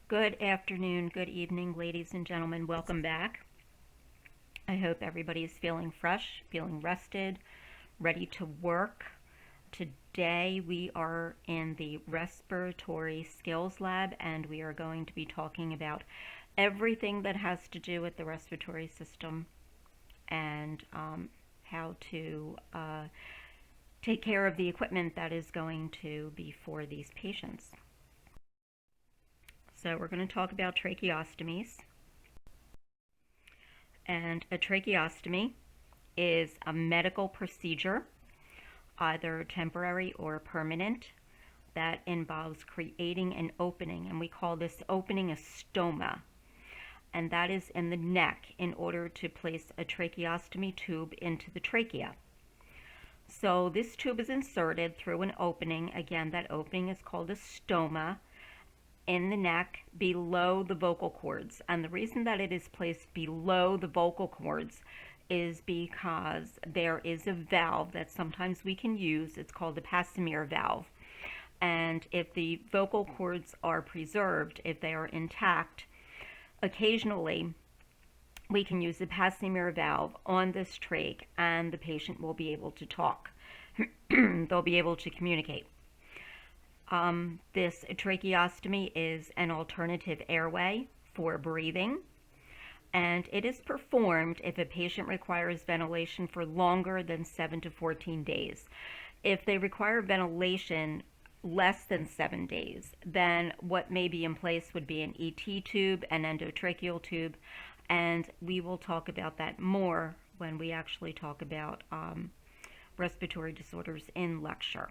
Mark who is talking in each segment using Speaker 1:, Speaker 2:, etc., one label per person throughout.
Speaker 1: Good afternoon, good evening, ladies and gentlemen. Welcome back. I hope everybody is feeling fresh, feeling rested, ready to work. Today we are in the Respiratory Skills Lab and we are going to be talking about everything that has to do with the respiratory system and how to take care of the equipment that is going to be for these patients. So we're going to talk about tracheostomies. And a tracheostomy is a medical procedure, either temporary or permanent, that involves creating an opening. And we call this opening a stoma. And that is in the neck in order to place a tracheostomy tube into the trachea. So this tube is inserted through an opening. Again, that opening is called a stoma in the neck below the vocal cords. And the reason that it is placed below the vocal cords is because there is a valve that sometimes we can use. It's called the Passamere valve. And if the vocal cords are preserved, if they are intact, occasionally we can use the Passamere valve on this trach and the patient will be able to talk. They'll be able to communicate. This tracheostomy is an alternative airway for breathing, and it is performed if a patient requires ventilation for longer than 7 to 14 days. If they require ventilation less than 7 days, then what may be in place would be an ET tube, an endotracheal tube, and we will talk about that more when we actually talk about respiratory disorders in lecture.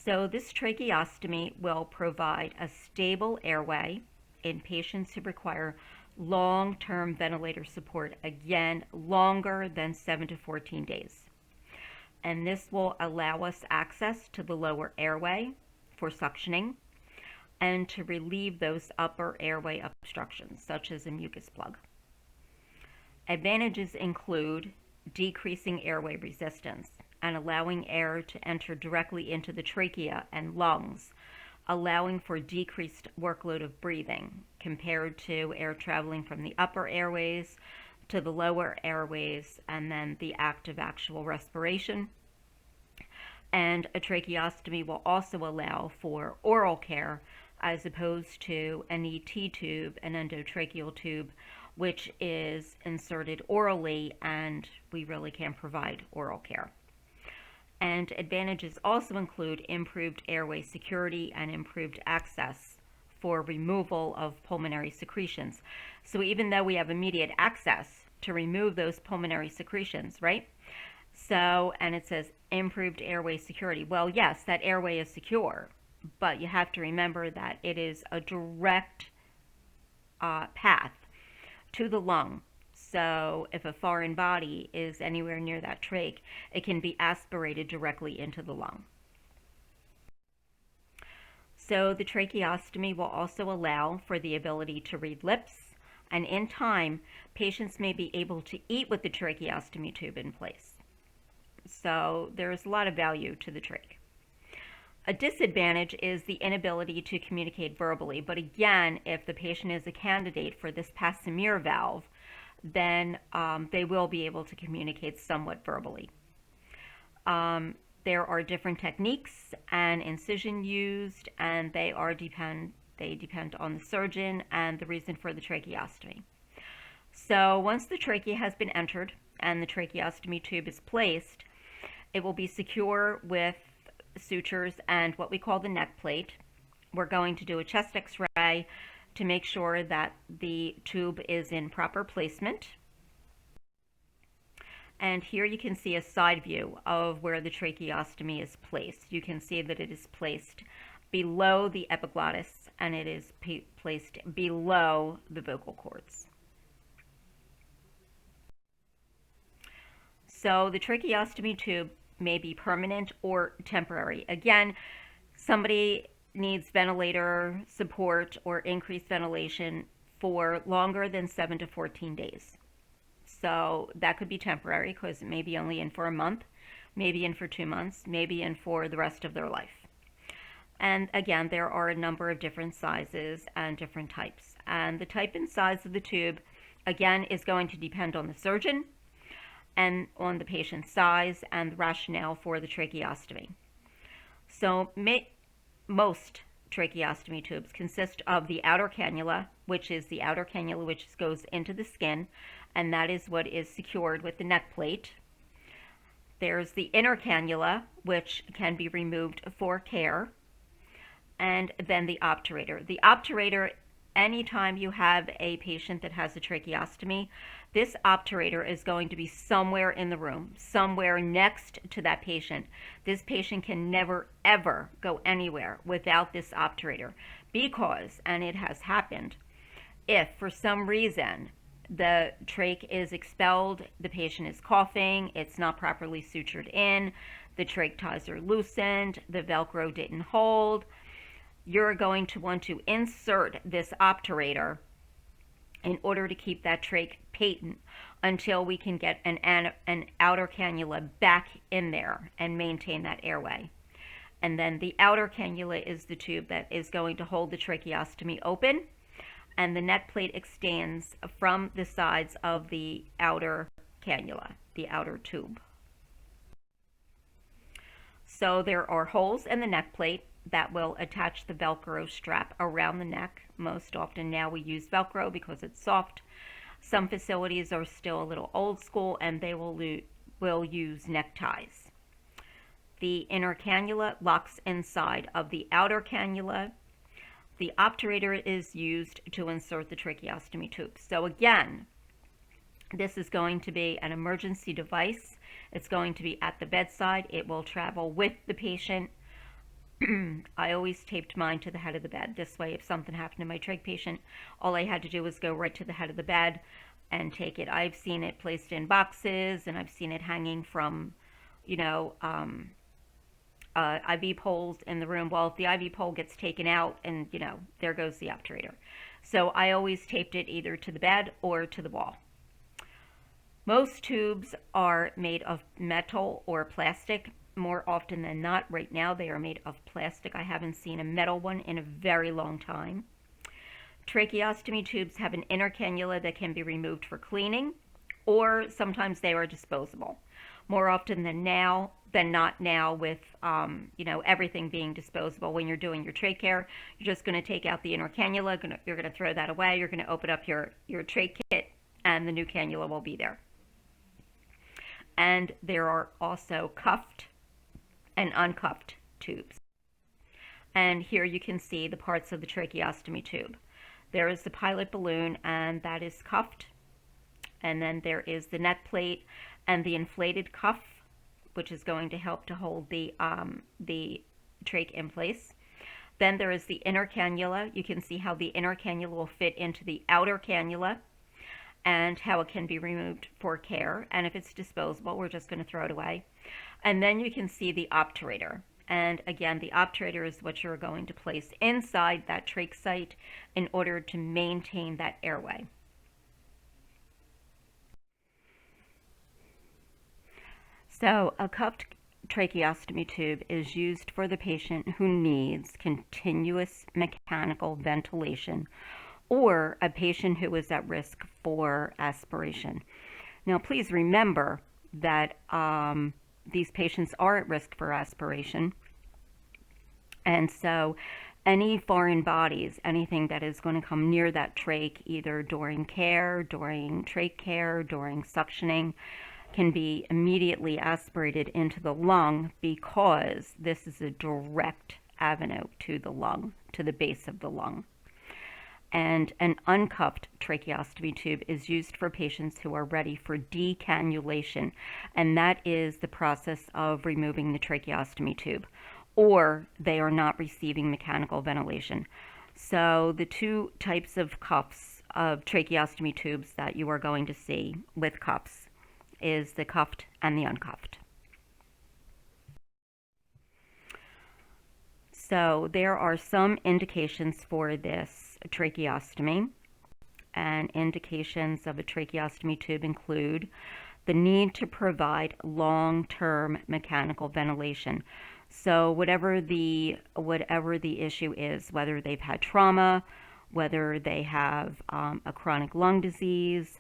Speaker 1: So this tracheostomy will provide a stable airway in patients who require long-term ventilator support, again, longer than 7 to 14 days. And this will allow us access to the lower airway for suctioning and to relieve those upper airway obstructions, such as a mucus plug. Advantages include decreasing airway resistance and allowing air to enter directly into the trachea and lungs, allowing for decreased workload of breathing compared to air traveling from the upper airways to the lower airways and then the act of actual respiration. And a tracheostomy will also allow for oral care as opposed to an ET tube, an endotracheal tube, which is inserted orally and we really can't provide oral care. And advantages also include improved airway security and improved access for removal of pulmonary secretions. So even though we have immediate access to remove those pulmonary secretions, right? So, and it says improved airway security. Well, yes, that airway is secure, but you have to remember that it is a direct path to the lung. So if a foreign body is anywhere near that trach, it can be aspirated directly into the lung. So the tracheostomy will also allow for the ability to read lips, and in time, patients may be able to eat with the tracheostomy tube in place. So there's a lot of value to the trach. A disadvantage is the inability to communicate verbally, but again, if the patient is a candidate for this Passamere valve, then they will be able to communicate somewhat verbally. There are different techniques and incision used, and they depend on the surgeon and the reason for the tracheostomy. So once the trachea has been entered and the tracheostomy tube is placed, it will be secure with sutures and what we call the neck plate. We're going to do a chest x-ray to make sure that the tube is in proper placement. And here you can see a side view of where the tracheostomy is placed. You can see that it is placed below the epiglottis and it is placed below the vocal cords. So the tracheostomy tube may be permanent or temporary. Again, somebody needs ventilator support or increased ventilation for longer than 7 to 14 days. So that could be temporary because it may be only in for a month, maybe in for 2 months, maybe in for the rest of their life. And again, there are a number of different sizes and different types. And the type and size of the tube, again, is going to depend on the surgeon and on the patient's size and the rationale for the tracheostomy. So most tracheostomy tubes consist of the outer cannula, which is the outer cannula which goes into the skin, and that is what is secured with the neck plate. There's the inner cannula, which can be removed for care, and then the obturator. The obturator, anytime you have a patient that has a tracheostomy, this obturator is going to be somewhere in the room, somewhere next to that patient. This patient can never, ever go anywhere without this obturator because, and it has happened, if for some reason the trach is expelled, the patient is coughing, it's not properly sutured in, the trach ties are loosened, the Velcro didn't hold, you're going to want to insert this obturator in order to keep that trach patent until we can get an outer cannula back in there and maintain that airway. And then the outer cannula is the tube that is going to hold the tracheostomy open, and the neck plate extends from the sides of the outer cannula, the outer tube. So there are holes in the neck plate that will attach the Velcro strap around the neck. Most often now we use Velcro because it's soft. Some facilities are still a little old school and they will use neckties. The inner cannula locks inside of the outer cannula. The obturator is used to insert the tracheostomy tube. So again, this is going to be an emergency device. It's going to be at the bedside. It will travel with the patient. I always taped mine to the head of the bed. This way, if something happened to my trach patient, all I had to do was go right to the head of the bed and take it. I've seen it placed in boxes, and I've seen it hanging from, IV poles in the room. Well, if the IV pole gets taken out, and, there goes the obturator. So I always taped it either to the bed or to the wall. Most tubes are made of metal or plastic. More often than not, right now, they are made of plastic. I haven't seen a metal one in a very long time. Tracheostomy tubes have an inner cannula that can be removed for cleaning, or sometimes they are disposable. More often than not now with, everything being disposable. When you're doing your trach care, you're just going to take out the inner cannula, you're going to throw that away, you're going to open up your trach kit, and the new cannula will be there. And there are also cuffed and uncuffed tubes. And here you can see the parts of the tracheostomy tube. There is the pilot balloon, and that is cuffed. And then there is the neck plate and the inflated cuff, which is going to help to hold the trach in place. Then there is the inner cannula. You can see how the inner cannula will fit into the outer cannula and how it can be removed for care. And if it's disposable, we're just going to throw it away. And then you can see the obturator. And again, the obturator is what you're going to place inside that trach site in order to maintain that airway. So a cuffed tracheostomy tube is used for the patient who needs continuous mechanical ventilation or a patient who is at risk for aspiration. Now, please remember that these patients are at risk for aspiration. And so any foreign bodies, anything that is going to come near that trach, either during care, during trach care, during suctioning, can be immediately aspirated into the lung because this is a direct avenue to the lung, to the base of the lung. And an uncuffed tracheostomy tube is used for patients who are ready for decannulation, and that is the process of removing the tracheostomy tube, or they are not receiving mechanical ventilation. So the two types of cuffs of tracheostomy tubes that you are going to see with cuffs is the cuffed and the uncuffed. So there are some indications for this tracheostomy, and indications of a tracheostomy tube include the need to provide long-term mechanical ventilation. So whatever the issue is, whether they've had trauma, whether they have a chronic lung disease,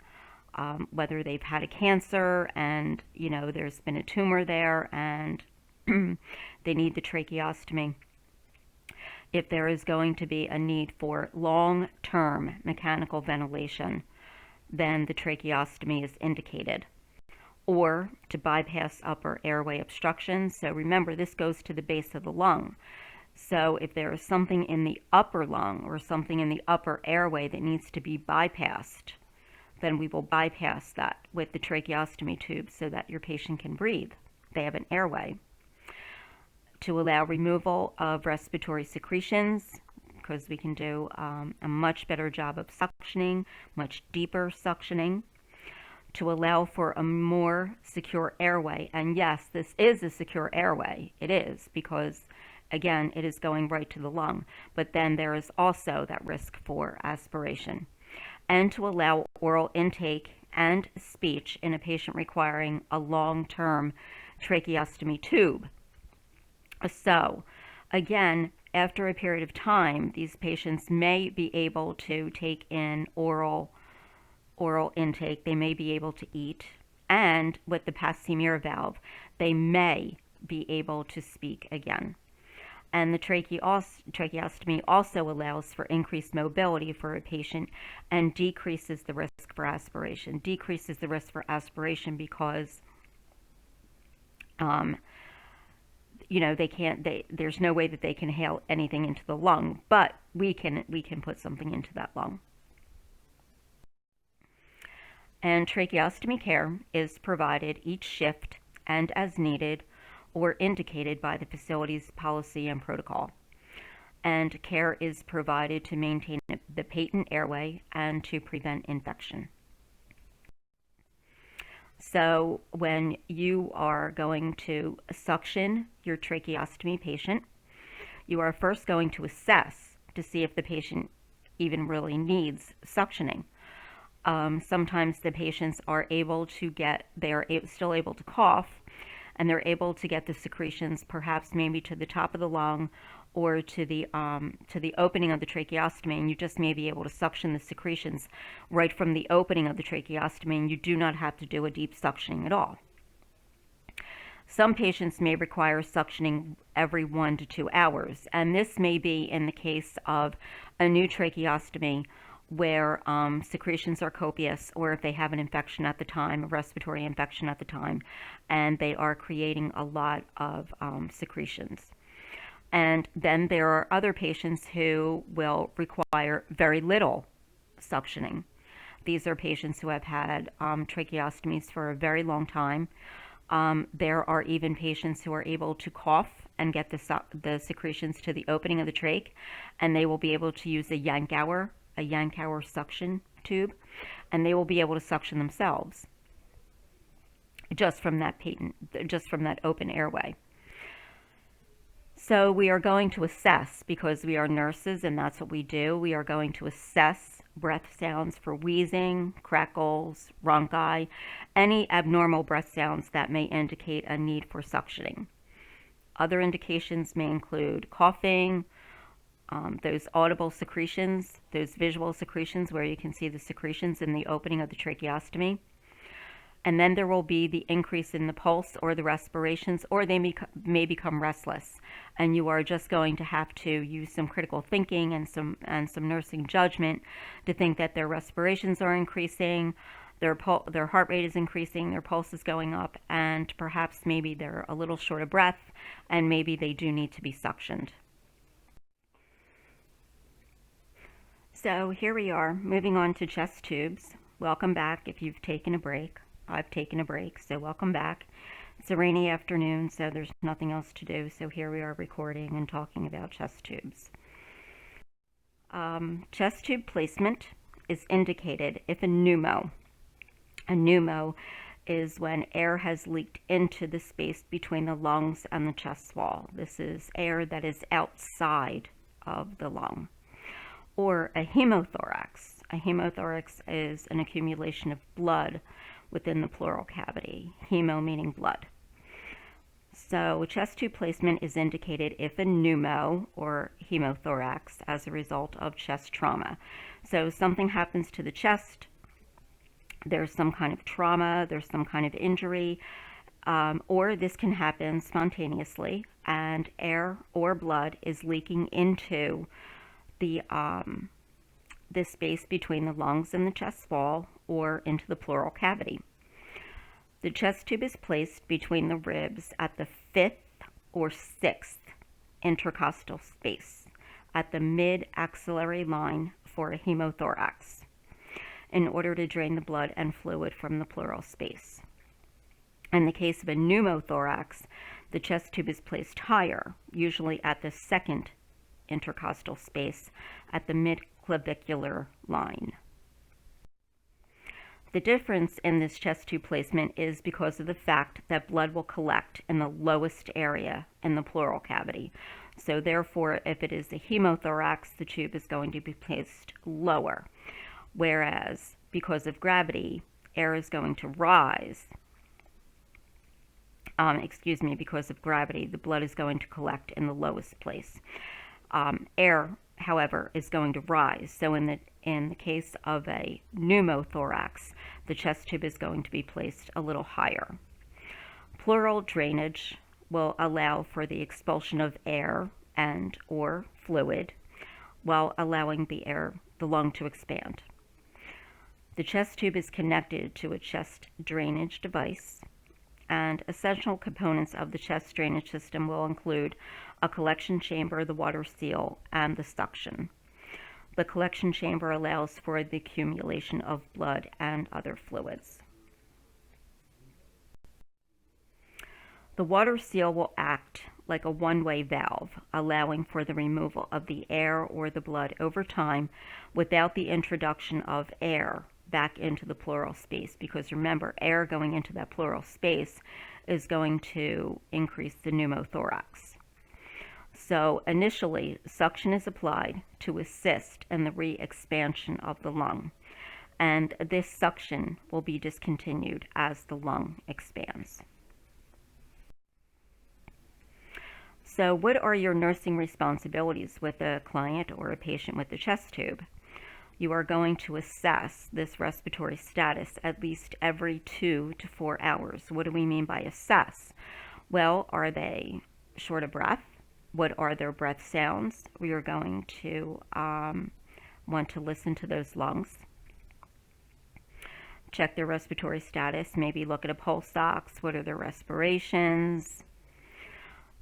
Speaker 1: whether they've had a cancer and there's been a tumor there and they need the tracheostomy. If there is going to be a need for long-term mechanical ventilation, then the tracheostomy is indicated, or to bypass upper airway obstruction. So remember, this goes to the base of the lung. So if there is something in the upper lung or something in the upper airway that needs to be bypassed, then we will bypass that with the tracheostomy tube so that your patient can breathe. They have an airway. To allow removal of respiratory secretions, because we can do a much better job of suctioning, much deeper suctioning. To allow for a more secure airway. And yes, this is a secure airway. It is, because again, it is going right to the lung. But then there is also that risk for aspiration. And to allow oral intake and speech in a patient requiring a long-term tracheostomy tube. So, again, after a period of time, these patients may be able to take in oral intake. They may be able to eat. And with the Pasteur valve, they may be able to speak again. And the tracheostomy also allows for increased mobility for a patient and decreases the risk for aspiration. Decreases the risk for aspiration because there's no way that they can inhale anything into the lung, but we can put something into that lung. And tracheostomy care is provided each shift and as needed or indicated by the facility's policy and protocol. And care is provided to maintain the patent airway and to prevent infection. So when you are going to suction your tracheostomy patient, you are first going to assess to see if the patient even really needs suctioning. Sometimes the patients are still able to cough, and they're able to get the secretions perhaps maybe to the top of the lung or to the opening of the tracheostomy, and you just may be able to suction the secretions right from the opening of the tracheostomy, and you do not have to do a deep suctioning at all. Some patients may require suctioning every 1 to 2 hours, and this may be in the case of a new tracheostomy where secretions are copious, or if they have an infection at the time, a respiratory infection at the time, and they are creating a lot of secretions. And then there are other patients who will require very little suctioning. These are patients who have had tracheostomies for a very long time. There are even patients who are able to cough and get the secretions to the opening of the trach, and they will be able to use a Yankauer suction tube, and they will be able to suction themselves just from that open airway. So we are going to assess, because we are nurses and that's what we do, we are going to assess breath sounds for wheezing, crackles, rhonchi, any abnormal breath sounds that may indicate a need for suctioning. Other indications may include coughing, those audible secretions, those visual secretions where you can see the secretions in the opening of the tracheostomy. And then there will be the increase in the pulse or the respirations, or they may become restless. And you are just going to have to use some critical thinking and some nursing judgment to think that their respirations are increasing, their heart rate is increasing, their pulse is going up, and perhaps maybe they're a little short of breath, and maybe they do need to be suctioned. So here we are, moving on to chest tubes. Welcome back if you've taken a break. I've taken a break, so welcome back. It's a rainy afternoon, so there's nothing else to do, so here we are recording and talking about chest tubes. Chest tube placement is indicated if a pneumo is when air has leaked into the space between the lungs and the chest wall. This is air that is outside of the lung. Or a hemothorax. A hemothorax is an accumulation of blood within the pleural cavity. Hemo meaning blood. So chest tube placement is indicated if a pneumo or hemothorax as a result of chest trauma. So something happens to the chest, there's some kind of trauma, there's some kind of injury, or this can happen spontaneously and air or blood is leaking into the space between the lungs and the chest wall or into the pleural cavity. The chest tube is placed between the ribs at the 5th or 6th intercostal space at the mid-axillary line for a hemothorax in order to drain the blood and fluid from the pleural space. In the case of a pneumothorax, the chest tube is placed higher, usually at the 2nd intercostal space at the mid-clavicular line. The difference in this chest tube placement is because of the fact that blood will collect in the lowest area in the pleural cavity. So therefore, if it is a hemothorax, the tube is going to be placed lower. Whereas, because of gravity, air is going to rise. Because of gravity, the blood is going to collect in the lowest place. Air, however, is going to rise. So in the case of a pneumothorax, the chest tube is going to be placed a little higher. Pleural drainage will allow for the expulsion of air and or fluid while allowing the lung to expand. The chest tube is connected to a chest drainage device, and essential components of the chest drainage system will include a collection chamber, the water seal, and the suction. The collection chamber allows for the accumulation of blood and other fluids. The water seal will act like a one-way valve, allowing for the removal of the air or the blood over time without the introduction of air back into the pleural space, because remember, air going into that pleural space is going to increase the pneumothorax. So initially, suction is applied to assist in the re-expansion of the lung, and this suction will be discontinued as the lung expands. So what are your nursing responsibilities with a client or a patient with a chest tube? You are going to assess this respiratory status at least every 2 to 4 hours. What do we mean by assess? Well, are they short of breath? What are their breath sounds? We are going to want to listen to those lungs. Check their respiratory status, maybe look at a pulse ox. What are their respirations?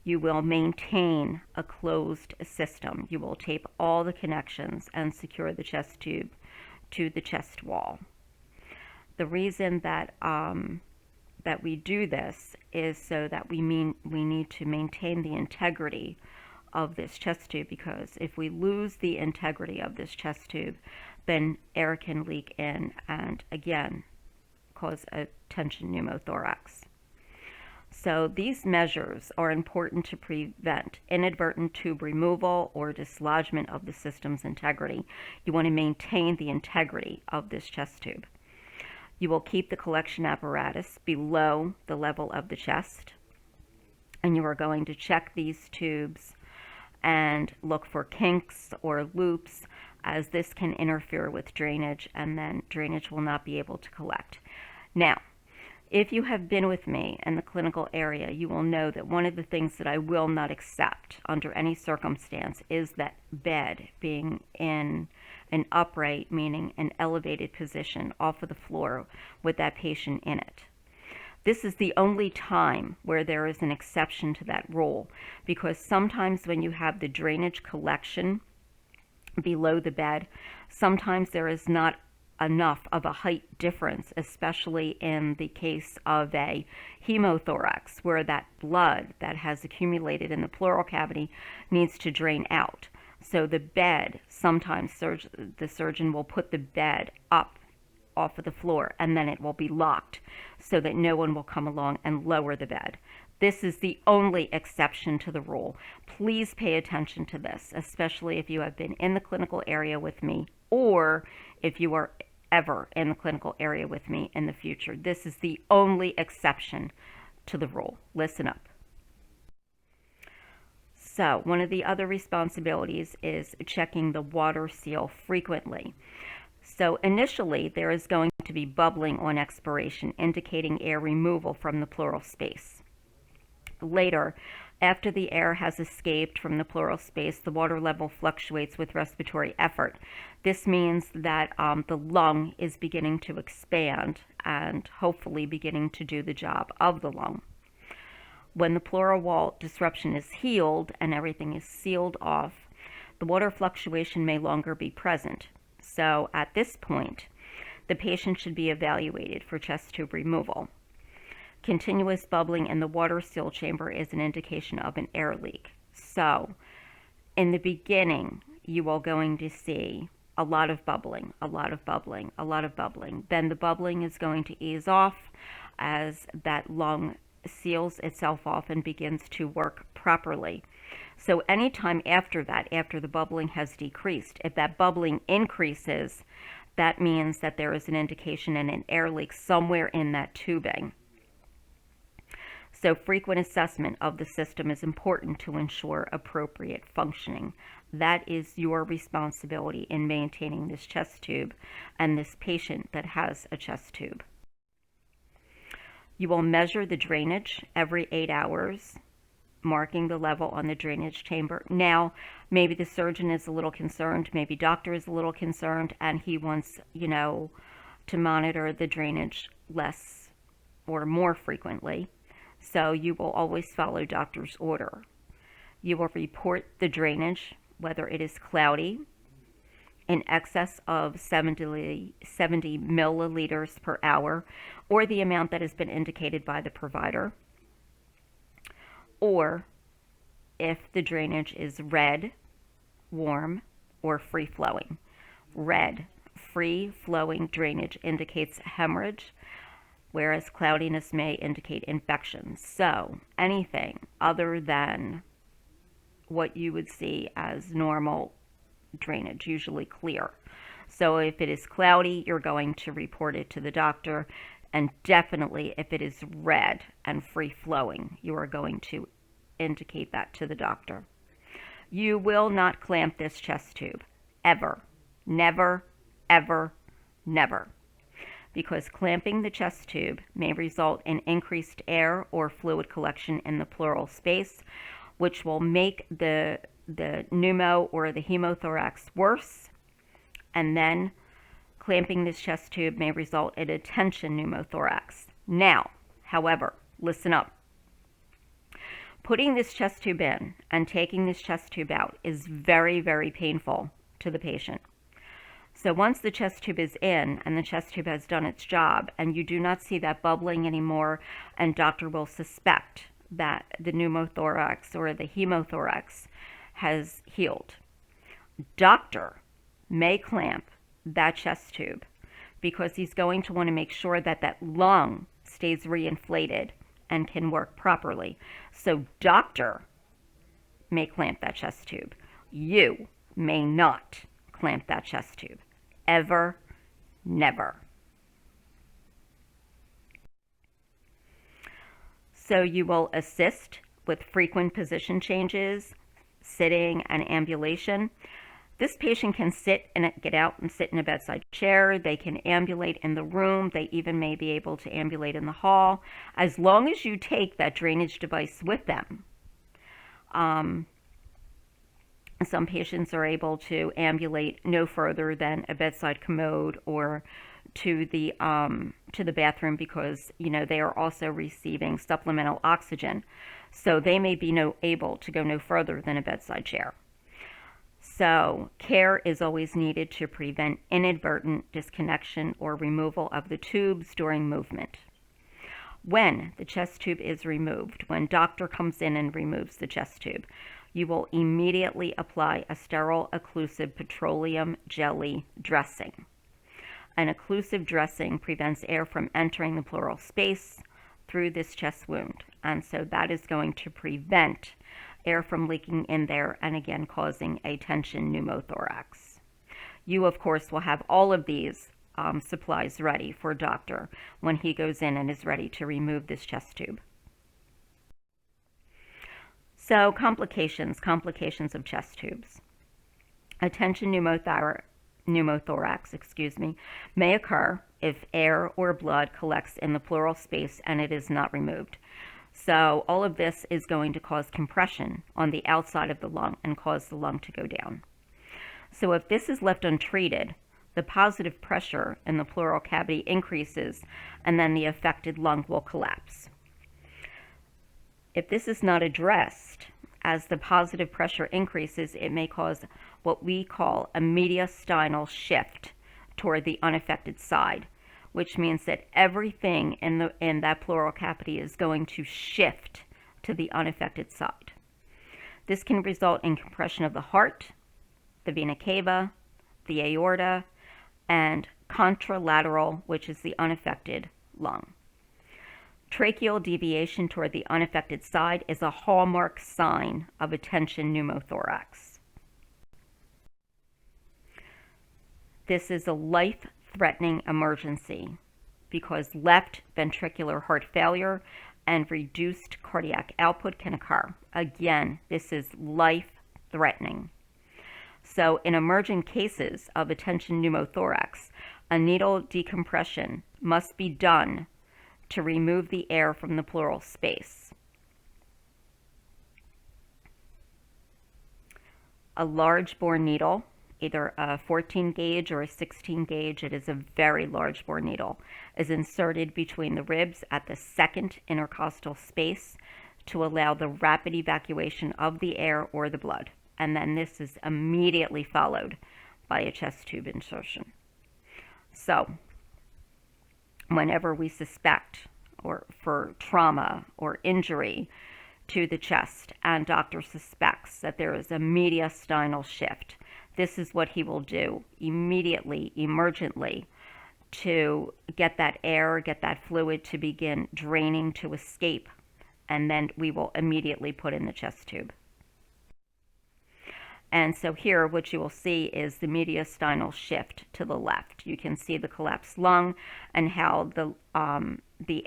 Speaker 1: You will maintain a closed system. You will tape all the connections and secure the chest tube to the chest wall. The reason that we do this is so that we need to maintain the integrity of this chest tube, because if we lose the integrity of this chest tube, then air can leak in and again cause a tension pneumothorax. So these measures are important to prevent inadvertent tube removal or dislodgement of the system's integrity. You want to maintain the integrity of this chest tube. You will keep the collection apparatus below the level of the chest, and you are going to check these tubes and look for kinks or loops, as this can interfere with drainage, and then drainage will not be able to collect. Now, if you have been with me in the clinical area, you will know that one of the things that I will not accept under any circumstance is that bed being in an upright, meaning an elevated position off of the floor with that patient in it. This is the only time where there is an exception to that rule, because sometimes when you have the drainage collection below the bed, sometimes there is not enough of a height difference, especially in the case of a hemothorax, where that blood that has accumulated in the pleural cavity needs to drain out. So the bed, sometimes the surgeon will put the bed up off of the floor, and then it will be locked so that no one will come along and lower the bed. This is the only exception to the rule. Please pay attention to this, especially if you have been in the clinical area with me, or if you are ever in the clinical area with me in the future. This is the only exception to the rule. Listen up. So one of the other responsibilities is checking the water seal frequently. So initially, there is going to be bubbling on expiration, indicating air removal from the pleural space. Later, after the air has escaped from the pleural space, the water level fluctuates with respiratory effort. This means that the lung is beginning to expand and hopefully beginning to do the job of the lung. When the pleural wall disruption is healed and everything is sealed off, the water fluctuation may longer be present. So at this point, the patient should be evaluated for chest tube removal. Continuous bubbling in the water seal chamber is an indication of an air leak. So in the beginning, you are going to see a lot of bubbling, a lot of bubbling, a lot of bubbling. Then the bubbling is going to ease off as that lung seals itself off and begins to work properly. So anytime after that, after the bubbling has decreased, if that bubbling increases, that means that there is an indication in an air leak somewhere in that tubing. So frequent assessment of the system is important to ensure appropriate functioning. That is your responsibility in maintaining this chest tube and this patient that has a chest tube. You will measure the drainage every 8 hours, marking the level on the drainage chamber. Now, maybe the surgeon is a little concerned, maybe doctor is a little concerned, and he wants, to monitor the drainage less or more frequently. So you will always follow doctor's order. You will report the drainage, whether it is cloudy, in excess of 70 milliliters per hour, or the amount that has been indicated by the provider, or if the drainage is red, warm, or free-flowing. Red, free-flowing drainage indicates hemorrhage, whereas cloudiness may indicate infection. So anything other than what you would see as normal drainage, usually clear. So if it is cloudy, you're going to report it to the doctor, and definitely if it is red and free-flowing, you are going to indicate that to the doctor. You will not clamp this chest tube, ever. Never, ever, never. Because clamping the chest tube may result in increased air or fluid collection in the pleural space, which will make the pneumo or the hemothorax worse, and then clamping this chest tube may result in a tension pneumothorax. Now, however, listen up. Putting this chest tube in and taking this chest tube out is very, very painful to the patient. So once the chest tube is in and the chest tube has done its job and you do not see that bubbling anymore, and doctor will suspect that the pneumothorax or the hemothorax has healed, doctor may clamp that chest tube because he's going to want to make sure that that lung stays reinflated and can work properly. So doctor may clamp that chest tube. You may not clamp that chest tube. Ever, never. So you will assist with frequent position changes, sitting, and ambulation. This patient can get out and sit in a bedside chair. They can ambulate in the room. They even may be able to ambulate in the hall, as long as you take that drainage device with them. Some patients are able to ambulate no further than a bedside commode or to the bathroom because they are also receiving supplemental oxygen, so they may be able to go no further than a bedside chair. So care is always needed to prevent inadvertent disconnection or removal of the tubes during movement. When the chest tube is removed, when doctor comes in and removes the chest tube, you will immediately apply a sterile occlusive petroleum jelly dressing. An occlusive dressing prevents air from entering the pleural space through this chest wound, and so that is going to prevent air from leaking in there and again causing a tension pneumothorax. You, of course, will have all of these supplies ready for doctor when he goes in and is ready to remove this chest tube. So complications of chest tubes. Attention pneumothorax, may occur if air or blood collects in the pleural space and it is not removed. So all of this is going to cause compression on the outside of the lung and cause the lung to go down. So if this is left untreated, the positive pressure in the pleural cavity increases and then the affected lung will collapse. If this is not addressed, as the positive pressure increases, it may cause what we call a mediastinal shift toward the unaffected side, which means that everything in that pleural cavity is going to shift to the unaffected side. This can result in compression of the heart, the vena cava, the aorta, and contralateral, which is the unaffected lung. Tracheal deviation toward the unaffected side is a hallmark sign of a tension pneumothorax. This is a life-threatening emergency because left ventricular heart failure and reduced cardiac output can occur. Again, this is life-threatening. So in emerging cases of a tension pneumothorax, a needle decompression must be done to remove the air from the pleural space. A large bore needle, either a 14 gauge or a 16 gauge, it is a very large bore needle, is inserted between the ribs at the second intercostal space to allow the rapid evacuation of the air or the blood. And then this is immediately followed by a chest tube insertion. So, whenever we suspect or for trauma or injury to the chest and doctor suspects that there is a mediastinal shift, this is what he will do immediately, emergently, to get that air, get that fluid to begin draining to escape, and then we will immediately put in the chest tube. And so here what you will see is the mediastinal shift to the left. You can see the collapsed lung and how the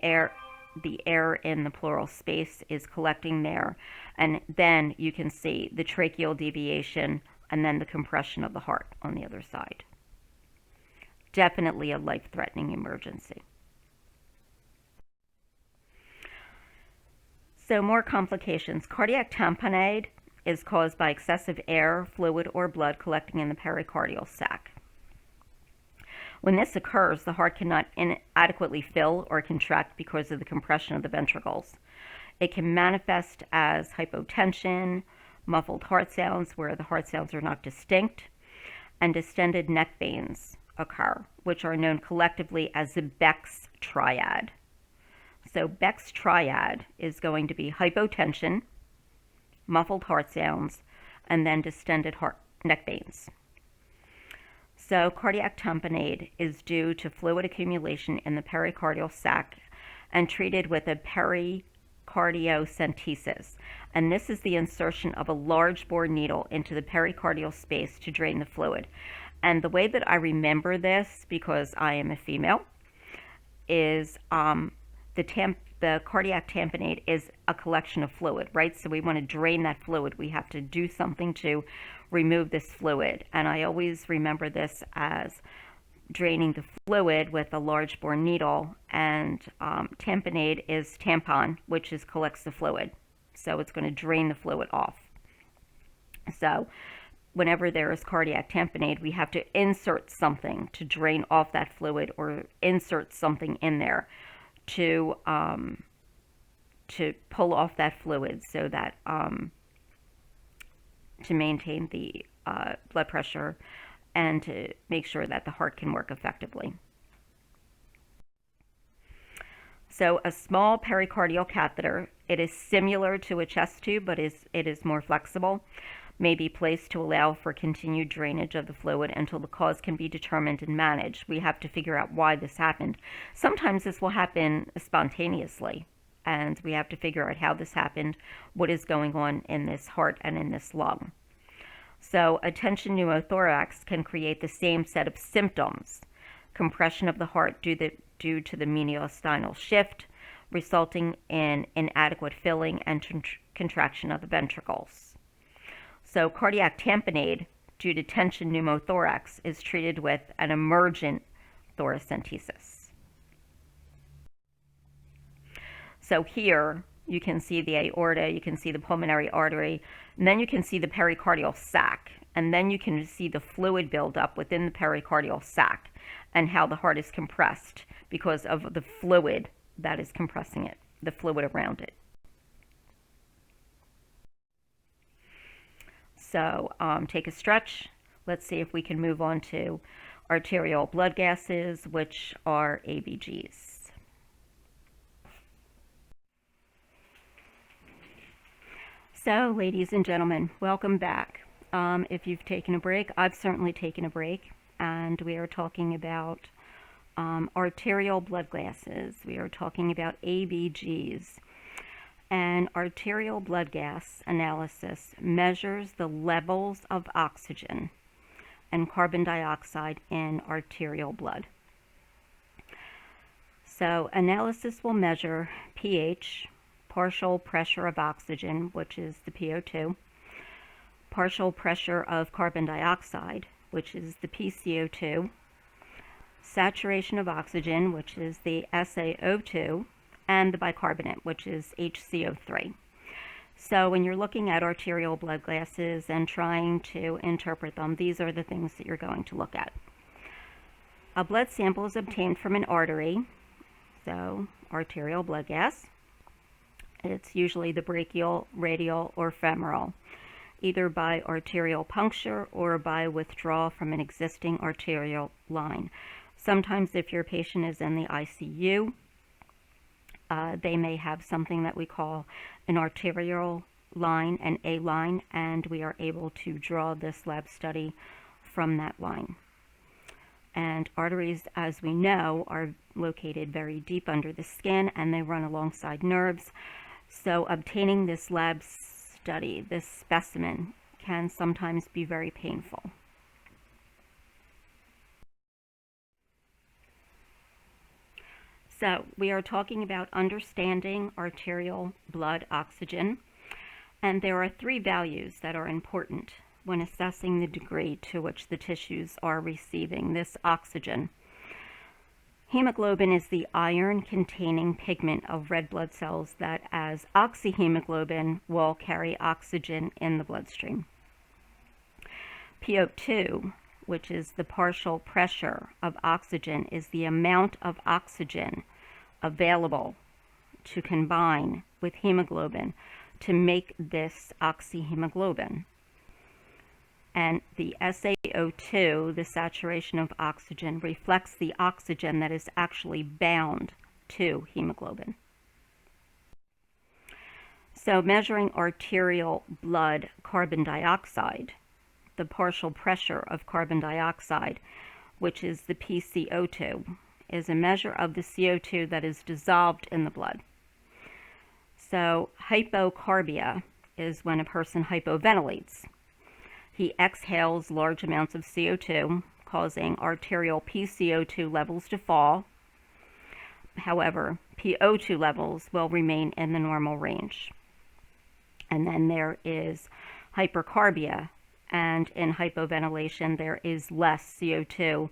Speaker 1: air in the pleural space is collecting there. And then you can see the tracheal deviation and then the compression of the heart on the other side. Definitely a life-threatening emergency. So more complications. Cardiac tamponade is caused by excessive air, fluid, or blood collecting in the pericardial sac. When this occurs, the heart cannot adequately fill or contract because of the compression of the ventricles. It can manifest as hypotension, muffled heart sounds where the heart sounds are not distinct, and distended neck veins occur, which are known collectively as the Beck's triad. So Beck's triad is going to be hypotension, muffled heart sounds, and then distended neck veins. So cardiac tamponade is due to fluid accumulation in the pericardial sac and treated with a pericardiocentesis. And this is the insertion of a large bore needle into the pericardial space to drain the fluid. And the way that I remember this, because I am a female, is the cardiac tamponade is a collection of fluid, right? So we want to drain that fluid. We have to do something to remove this fluid. And I always remember this as draining the fluid with a large bore needle, and tamponade is tampon, which collects the fluid. So it's going to drain the fluid off. So whenever there is cardiac tamponade, we have to insert something to drain off that fluid or insert something in there to pull off that fluid so that to maintain the blood pressure and to make sure that the heart can work effectively. So a small pericardial catheter, it is similar to a chest tube, but it is more flexible, may be placed to allow for continued drainage of the fluid until the cause can be determined and managed. We have to figure out why this happened. Sometimes this will happen spontaneously, and we have to figure out how this happened, what is going on in this heart and in this lung. So a tension pneumothorax can create the same set of symptoms: compression of the heart due to the mediastinal shift, resulting in inadequate filling and contraction of the ventricles. So cardiac tamponade due to tension pneumothorax is treated with an emergent thoracentesis. So here you can see the aorta, you can see the pulmonary artery, and then you can see the pericardial sac, and then you can see the fluid buildup within the pericardial sac and how the heart is compressed because of the fluid that is compressing it, the fluid around it. So take a stretch. Let's see if we can move on to arterial blood gases, which are ABGs. So, ladies and gentlemen, welcome back. If you've taken a break, I've certainly taken a break, and we are talking about arterial blood gases. We are talking about ABGs. And arterial blood gas analysis measures the levels of oxygen and carbon dioxide in arterial blood. So, analysis will measure pH, partial pressure of oxygen, which is the PO2, partial pressure of carbon dioxide, which is the PCO2, saturation of oxygen, which is the SaO2, and the bicarbonate, which is HCO3. So when you're looking at arterial blood gases and trying to interpret them, these are the things that you're going to look at. A blood sample is obtained from an artery, so arterial blood gas. It's usually the brachial, radial, or femoral, either by arterial puncture or by withdrawal from an existing arterial line. Sometimes if your patient is in the ICU, they may have something that we call an arterial line, an A line, and we are able to draw this lab study from that line. And arteries, as we know, are located very deep under the skin and they run alongside nerves. So obtaining this lab study, this specimen, can sometimes be very painful. So we are talking about understanding arterial blood oxygen, and there are 3 values that are important when assessing the degree to which the tissues are receiving this oxygen. Hemoglobin is the iron-containing pigment of red blood cells that, as oxyhemoglobin, will carry oxygen in the bloodstream. PO2, which is the partial pressure of oxygen, is the amount of oxygen available to combine with hemoglobin to make this oxyhemoglobin. And the SaO2, the saturation of oxygen, reflects the oxygen that is actually bound to hemoglobin. So measuring arterial blood carbon dioxide, the partial pressure of carbon dioxide, which is the PCO2, is a measure of the CO2 that is dissolved in the blood. So hypocarbia is when a person hypoventilates. He exhales large amounts of CO2, causing arterial PCO2 levels to fall. However, PO2 levels will remain in the normal range. And then there is hypercarbia, and in hypoventilation there is less CO2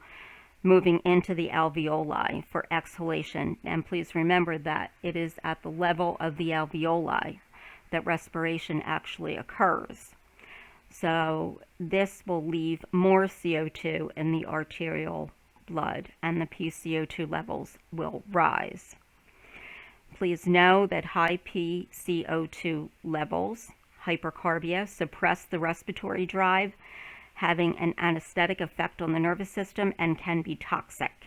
Speaker 1: moving into the alveoli for exhalation. And please remember that it is at the level of the alveoli that respiration actually occurs. So this will leave more CO2 in the arterial blood, and the PCO2 levels will rise. Please know that high PCO2 levels, hypercarbia, suppress the respiratory drive, having an anesthetic effect on the nervous system and can be toxic.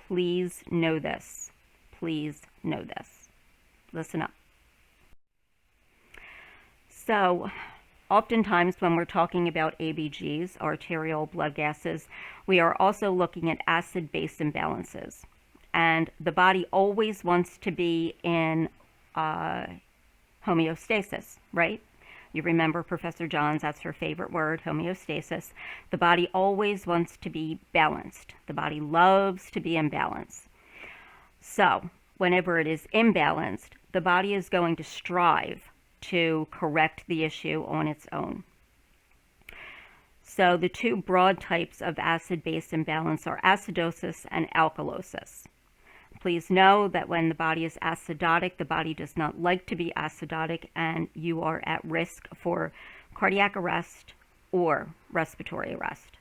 Speaker 1: Please know this. Please know this. Listen up. So, oftentimes when we're talking about ABGs, arterial blood gases, we are also looking at acid-base imbalances. And the body always wants to be in homeostasis, right? You remember Professor Johns, that's her favorite word, homeostasis. The body always wants to be balanced. The body loves to be in balance. So, whenever it is imbalanced, the body is going to strive to correct the issue on its own. So the two broad types of acid-base imbalance are acidosis and alkalosis. Please know that when the body is acidotic, the body does not like to be acidotic, and you are at risk for cardiac arrest or respiratory arrest.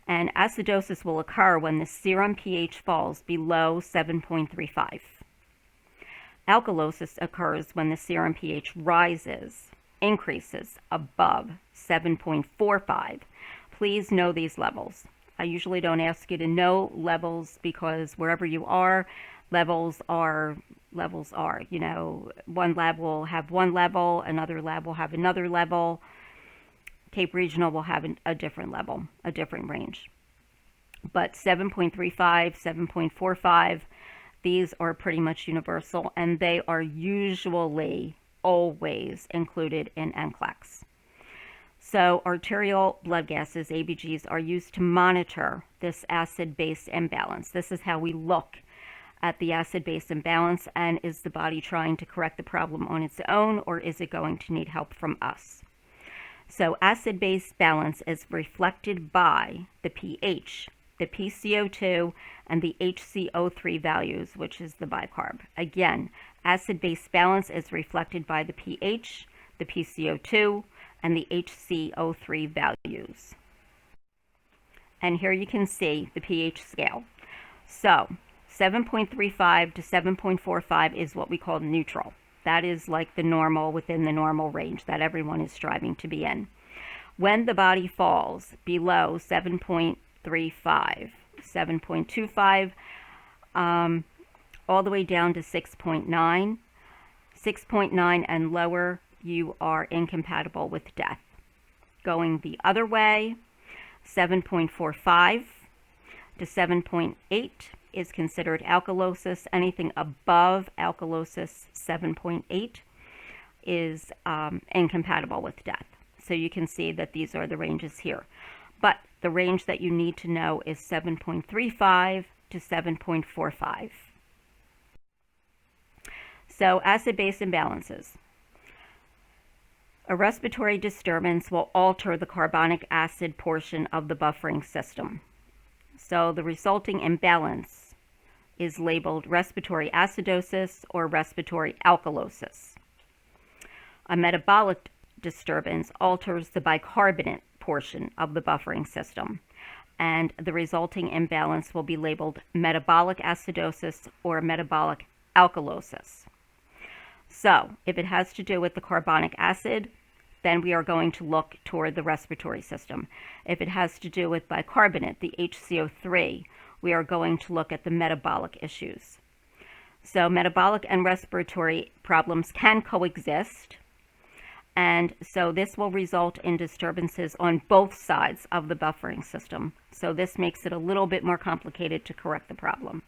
Speaker 1: And acidosis will occur when the serum pH falls below 7.35. Alkalosis occurs when the serum pH increases above 7.45. Please know these levels. I usually don't ask you to know levels because wherever you are, levels are. You know, one lab will have one level, another lab will have another level. Cape Regional will have a different level, a different range. But 7.35, 7.45, these are pretty much universal, and they are usually always included in NCLEX. So arterial blood gases, ABGs, are used to monitor this acid-base imbalance. This is how we look at the acid-base imbalance, and is the body trying to correct the problem on its own, or is it going to need help from us? So acid-base balance is reflected by the pH, the PCO2, and the HCO3 values, which is the bicarb. Again, acid-base balance is reflected by the pH, the PCO2, and the HCO3 values. And here you can see the pH scale. So 7.35 to 7.45 is what we call neutral. That is like the normal, within the normal range that everyone is striving to be in. When the body falls below 7.35, 7.25, all the way down to 6.9, 6.9 and lower, you are incompatible with death. Going the other way, 7.45 to 7.8 is considered alkalosis. Anything above alkalosis 7.8 is incompatible with death. So you can see that these are the ranges here. But the range that you need to know is 7.35 to 7.45. So acid-base imbalances. A respiratory disturbance will alter the carbonic acid portion of the buffering system. So the resulting imbalance is labeled respiratory acidosis or respiratory alkalosis. A metabolic disturbance alters the bicarbonate portion of the buffering system, and the resulting imbalance will be labeled metabolic acidosis or metabolic alkalosis. So if it has to do with the carbonic acid, then we are going to look toward the respiratory system. If it has to do with bicarbonate, the HCO3, we are going to look at the metabolic issues. So metabolic and respiratory problems can coexist, and so this will result in disturbances on both sides of the buffering system. So this makes it a little bit more complicated to correct the problem.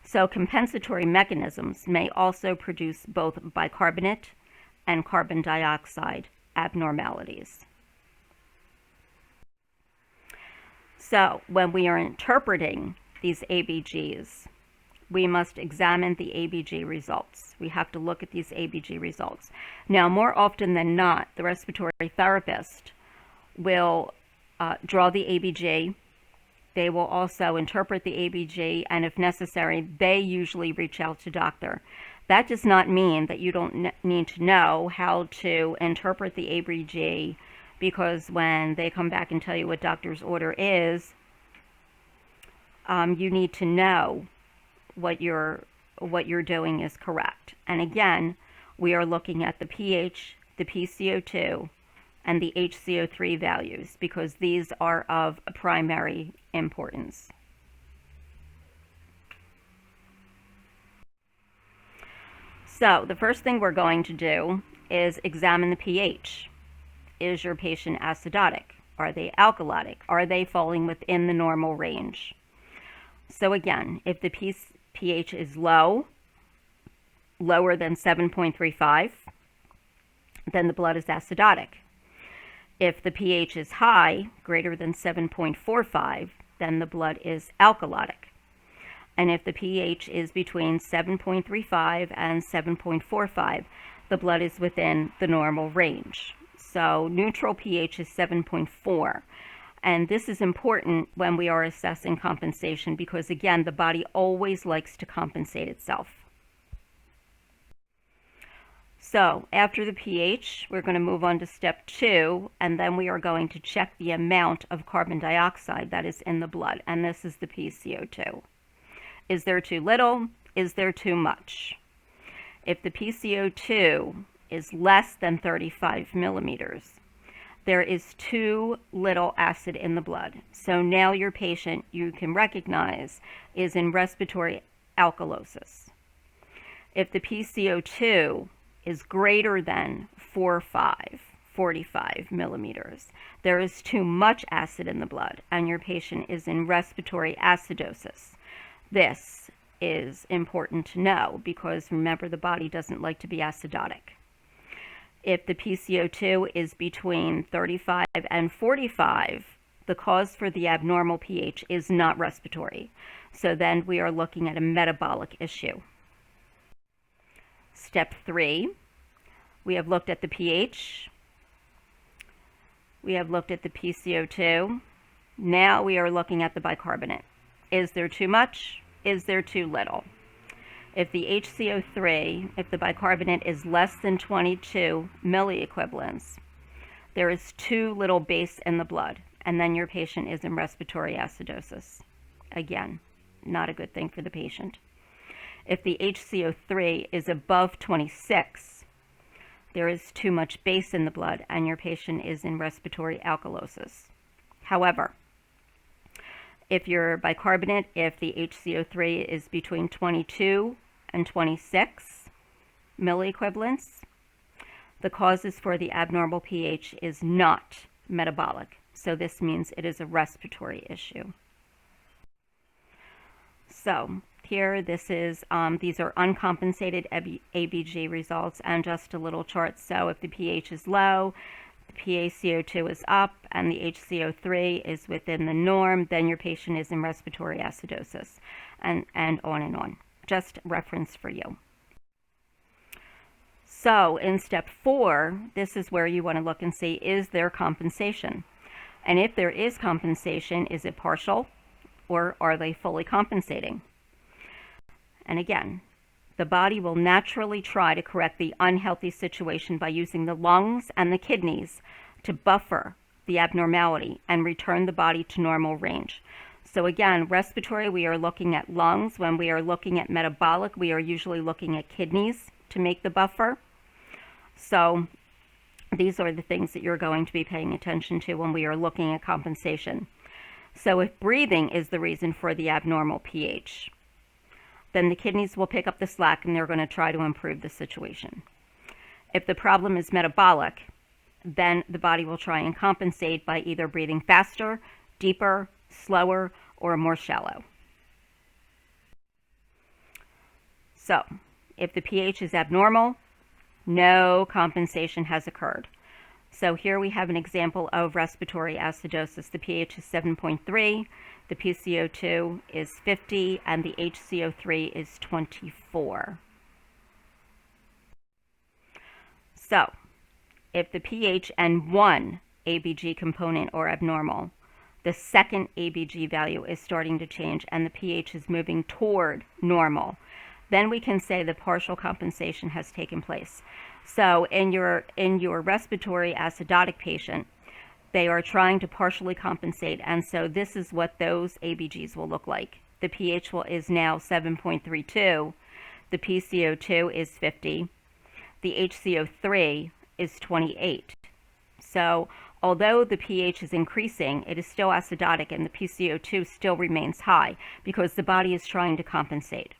Speaker 1: So compensatory mechanisms may also produce both bicarbonate and carbon dioxide abnormalities. So when we are interpreting these ABGs, we must examine the ABG results. We have to look at these ABG results. Now, more often than not, the respiratory therapist will draw the ABG. They will also interpret the ABG, and if necessary, they usually reach out to doctor. That does not mean that you don't need to know how to interpret the ABG, because when they come back and tell you what doctor's order is, you need to know what you're doing is correct. And again, we are looking at the pH, the PCO2, and the HCO3 values, because these are of primary importance. So the first thing we're going to do is examine the pH. Is your patient acidotic? Are they alkalotic? Are they falling within the normal range? So again, if the pH is low, lower than 7.35, then the blood is acidotic. If the pH is high, greater than 7.45, then the blood is alkalotic. And if the pH is between 7.35 and 7.45, the blood is within the normal range. So neutral pH is 7.4. And this is important when we are assessing compensation because, again, the body always likes to compensate itself. So after the pH, we're going to move on to step 2, and then we are going to check the amount of carbon dioxide that is in the blood, and this is the PCO2. Is there too little? Is there too much? If the PCO2 is less than 35 millimeters, there is too little acid in the blood. So now your patient, you can recognize, is in respiratory alkalosis. If the PCO2 is greater than 45 millimeters, there is too much acid in the blood, and your patient is in respiratory acidosis. This is important to know because, remember, the body doesn't like to be acidotic. If the PCO2 is between 35 and 45, the cause for the abnormal pH is not respiratory. So then we are looking at a metabolic issue. Step 3, we have looked at the pH. We have looked at the PCO2. Now we are looking at the bicarbonate. Is there too much? Is there too little? If the HCO3, if the bicarbonate is less than 22 milliequivalents, there is too little base in the blood, and then your patient is in respiratory acidosis. Again, not a good thing for the patient. If the HCO3 is above 26, there is too much base in the blood, and your patient is in respiratory alkalosis. However, if your bicarbonate, if the HCO3 is between 22 and 26 milliequivalents, the causes for the abnormal pH is not metabolic. So this means it is a respiratory issue. So here, this is, these are uncompensated ABG results and just a little chart. So if the pH is low, the PaCO2 is up, and the HCO3 is within the norm, then your patient is in respiratory acidosis, and on and on. Just reference for you. So in step 4, this is where you want to look and see, is there compensation? And if there is compensation, is it partial, or are they fully compensating? And again, the body will naturally try to correct the unhealthy situation by using the lungs and the kidneys to buffer the abnormality and return the body to normal range. So again, respiratory, we are looking at lungs. When we are looking at metabolic, we are usually looking at kidneys to make the buffer. So these are the things that you're going to be paying attention to when we are looking at compensation. So if breathing is the reason for the abnormal pH, then the kidneys will pick up the slack and they're going to try to improve the situation. If the problem is metabolic, then the body will try and compensate by either breathing faster, deeper, slower, or more shallow. So, if the pH is abnormal, no compensation has occurred. So here we have an example of respiratory acidosis. The pH is 7.3, the PCO2 is 50, and the HCO3 is 24. So, if the pH and one ABG component are abnormal, the second ABG value is starting to change and the pH is moving toward normal, then we can say the partial compensation has taken place. So in your respiratory acidotic patient, they are trying to partially compensate, and so this is what those ABGs will look like. The pH is now 7.32, the PCO2 is 50, the HCO3 is 28. So although the pH is increasing, it is still acidotic and the PCO2 still remains high because the body is trying to compensate.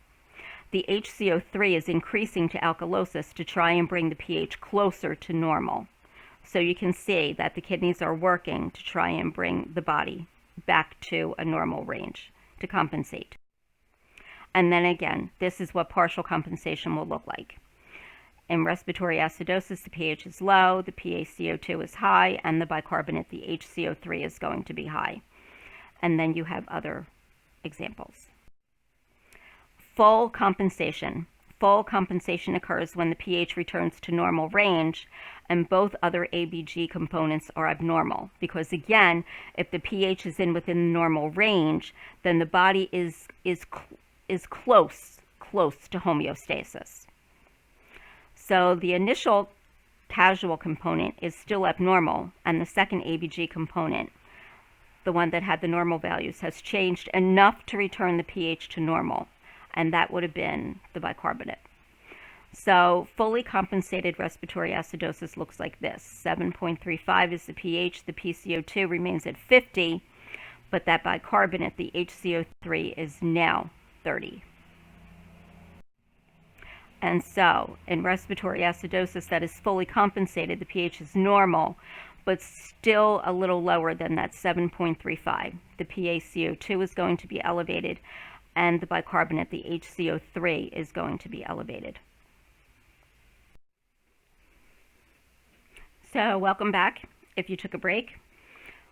Speaker 1: The HCO3 is increasing to alkalosis to try and bring the pH closer to normal. So you can see that the kidneys are working to try and bring the body back to a normal range to compensate. And then again, this is what partial compensation will look like. In respiratory acidosis, the pH is low, the PaCO2 is high, and the bicarbonate, the HCO3, is going to be high. And then you have other examples. full compensation. Full compensation occurs when the pH returns to normal range and both other ABG components are abnormal. Because again, if the pH is within the normal range, then the body is close to homeostasis. So the initial causal component is still abnormal, and the second ABG component, the one that had the normal values, has changed enough to return the pH to normal, and that would have been the bicarbonate. So fully compensated respiratory acidosis looks like this. 7.35 is the pH, the PCO2 remains at 50, but that bicarbonate, the HCO3, is now 30. And so in respiratory acidosis that is fully compensated, the pH is normal, but still a little lower than that 7.35. The PaCO2 is going to be elevated, and the bicarbonate, the HCO3, is going to be elevated. So welcome back. If you took a break,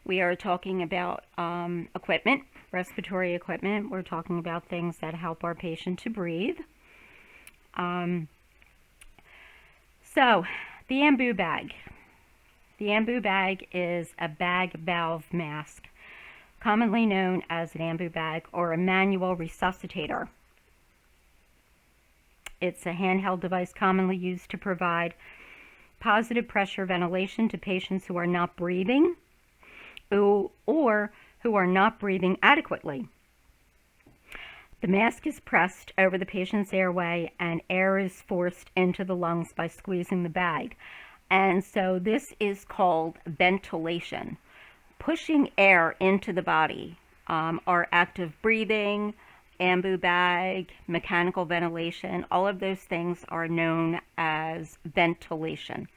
Speaker 1: we are talking about equipment, respiratory equipment. We're talking about things that help our patient to breathe. So the AMBU bag. The AMBU bag is a bag valve mask, commonly known as an AMBU bag or a manual resuscitator. It's a handheld device commonly used to provide positive pressure ventilation to patients who are not breathing or who are not breathing adequately. The mask is pressed over the patient's airway and air is forced into the lungs by squeezing the bag. And so this is called ventilation. Pushing air into the body. Our active breathing, AMBU bag, mechanical ventilation, all of those things are known as ventilation.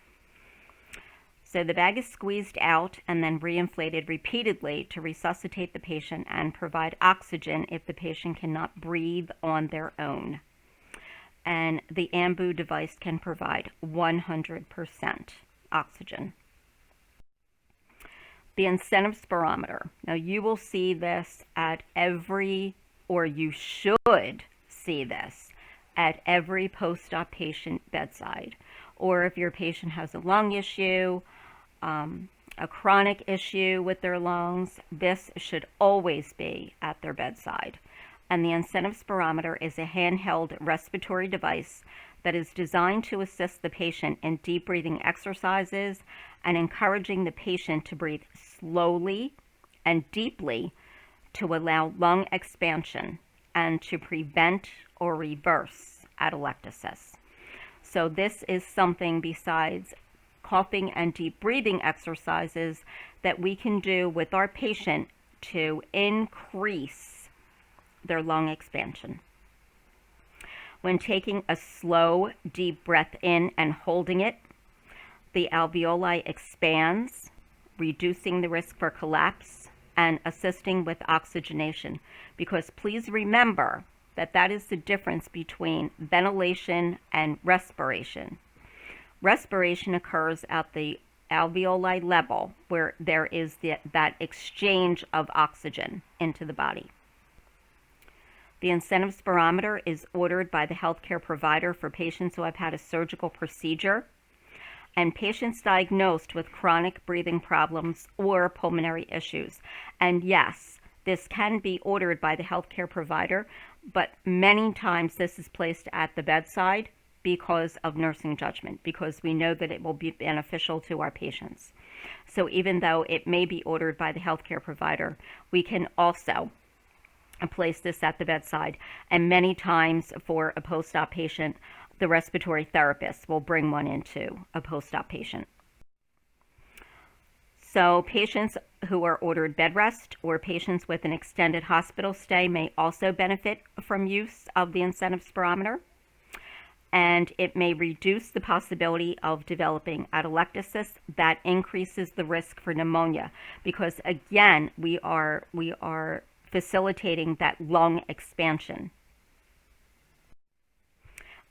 Speaker 1: So the bag is squeezed out and then reinflated repeatedly to resuscitate the patient and provide oxygen if the patient cannot breathe on their own. And the AMBU device can provide 100% oxygen. The incentive spirometer. Now you will see this at you should see this at every post-op patient bedside. Or if your patient has a lung issue, a chronic issue with their lungs, this should always be at their bedside. And the incentive spirometer is a handheld respiratory device that is designed to assist the patient in deep breathing exercises and encouraging the patient to breathe slowly and deeply to allow lung expansion and to prevent or reverse atelectasis. So this is something besides coughing and deep breathing exercises that we can do with our patient to increase their lung expansion. When taking a slow, deep breath in and holding it, the alveoli expands, reducing the risk for collapse and assisting with oxygenation. Because please remember that that is the difference between ventilation and respiration. Respiration occurs at the alveoli level where there is that exchange of oxygen into the body. The incentive spirometer is ordered by the healthcare provider for patients who have had a surgical procedure and patients diagnosed with chronic breathing problems or pulmonary issues. And yes, this can be ordered by the healthcare provider, but many times this is placed at the bedside because of nursing judgment, because we know that it will be beneficial to our patients. So even though it may be ordered by the healthcare provider, we can also place this at the bedside. And many times for a post-op patient, the respiratory therapist will bring one into a post-op patient. So patients who are ordered bed rest or patients with an extended hospital stay may also benefit from use of the incentive spirometer. And it may reduce the possibility of developing atelectasis that increases the risk for pneumonia, because again, we are facilitating that lung expansion.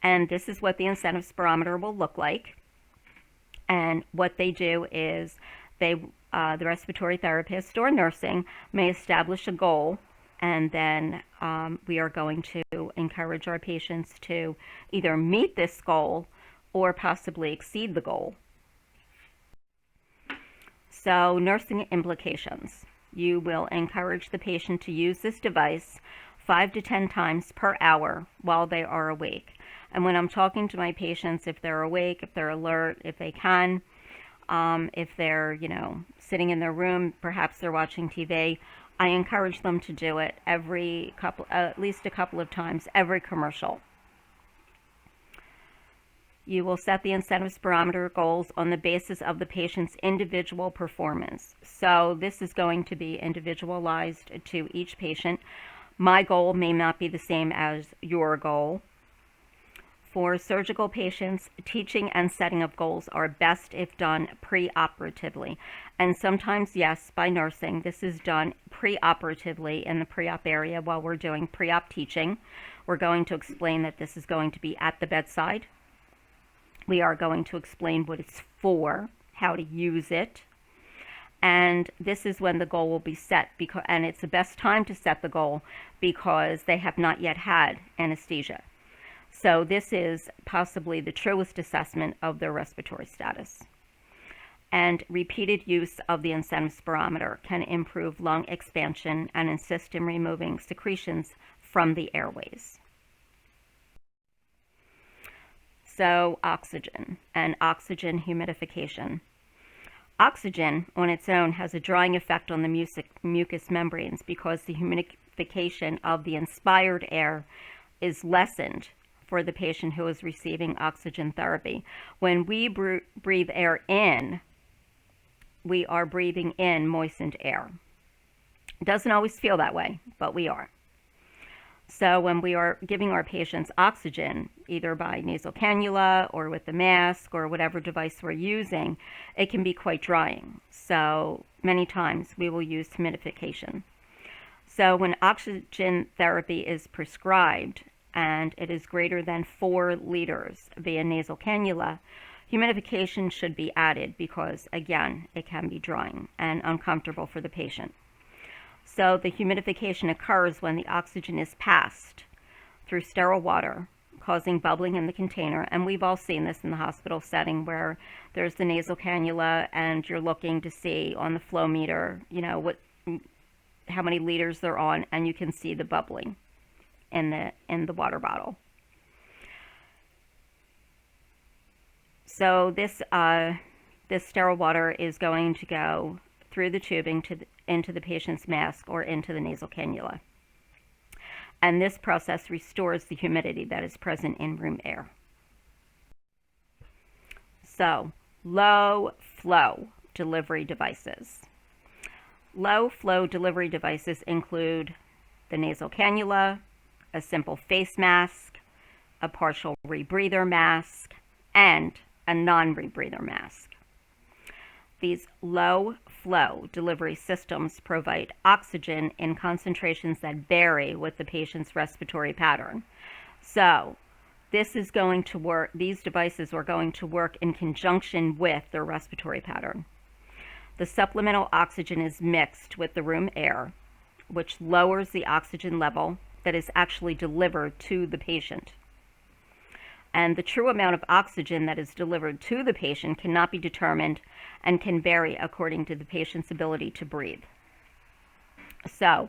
Speaker 1: And this is what the incentive spirometer will look like. And what they do is the respiratory therapist or nursing may establish a goal And then we are going to encourage our patients to either meet this goal or possibly exceed the goal. So, nursing implications. You will encourage the patient to use this device 5 to 10 times per hour while they are awake. And when I'm talking to my patients, if they're awake, if they're alert, if they can, if they're, sitting in their room, perhaps they're watching TV, I encourage them to do it at least a couple of times every commercial. You will set the incentive barometer goals on the basis of the patient's individual performance. So this is going to be individualized to each patient. My goal may not be the same as your goal. For surgical patients, teaching and setting of goals are best if done preoperatively. And sometimes, yes, by nursing, this is done preoperatively in the pre-op area while we're doing pre-op teaching. We're going to explain that this is going to be at the bedside. We are going to explain what it's for, how to use it. And this is when the goal will be set, and it's the best time to set the goal because they have not yet had anesthesia. So this is possibly the truest assessment of their respiratory status. And repeated use of the incentive spirometer can improve lung expansion and assist in removing secretions from the airways. So oxygen and oxygen humidification. Oxygen on its own has a drying effect on the mucous membranes because the humidification of the inspired air is lessened for the patient who is receiving oxygen therapy. When we breathe air in, we are breathing in moistened air. It doesn't always feel that way, but we are. So when we are giving our patients oxygen, either by nasal cannula or with the mask or whatever device we're using, it can be quite drying. So many times we will use humidification. So when oxygen therapy is prescribed and it is greater than 4 liters via nasal cannula, humidification should be added because, again, it can be drying and uncomfortable for the patient. So the humidification occurs when the oxygen is passed through sterile water, causing bubbling in the container. And we've all seen this in the hospital setting where there's the nasal cannula and you're looking to see on the flow meter, how many liters they're on, and you can see the bubbling in the water bottle. So this sterile water is going to go through the tubing into the patient's mask or into the nasal cannula. And this process restores the humidity that is present in room air. So, low flow delivery devices. Low flow delivery devices include the nasal cannula, a simple face mask, a partial rebreather mask, and a non-rebreather mask. These low flow delivery systems provide oxygen in concentrations that vary with the patient's respiratory pattern. So this is going to work, these devices are going to work in conjunction with their respiratory pattern. The supplemental oxygen is mixed with the room air, which lowers the oxygen level that is actually delivered to the patient. And the true amount of oxygen that is delivered to the patient cannot be determined and can vary according to the patient's ability to breathe. So,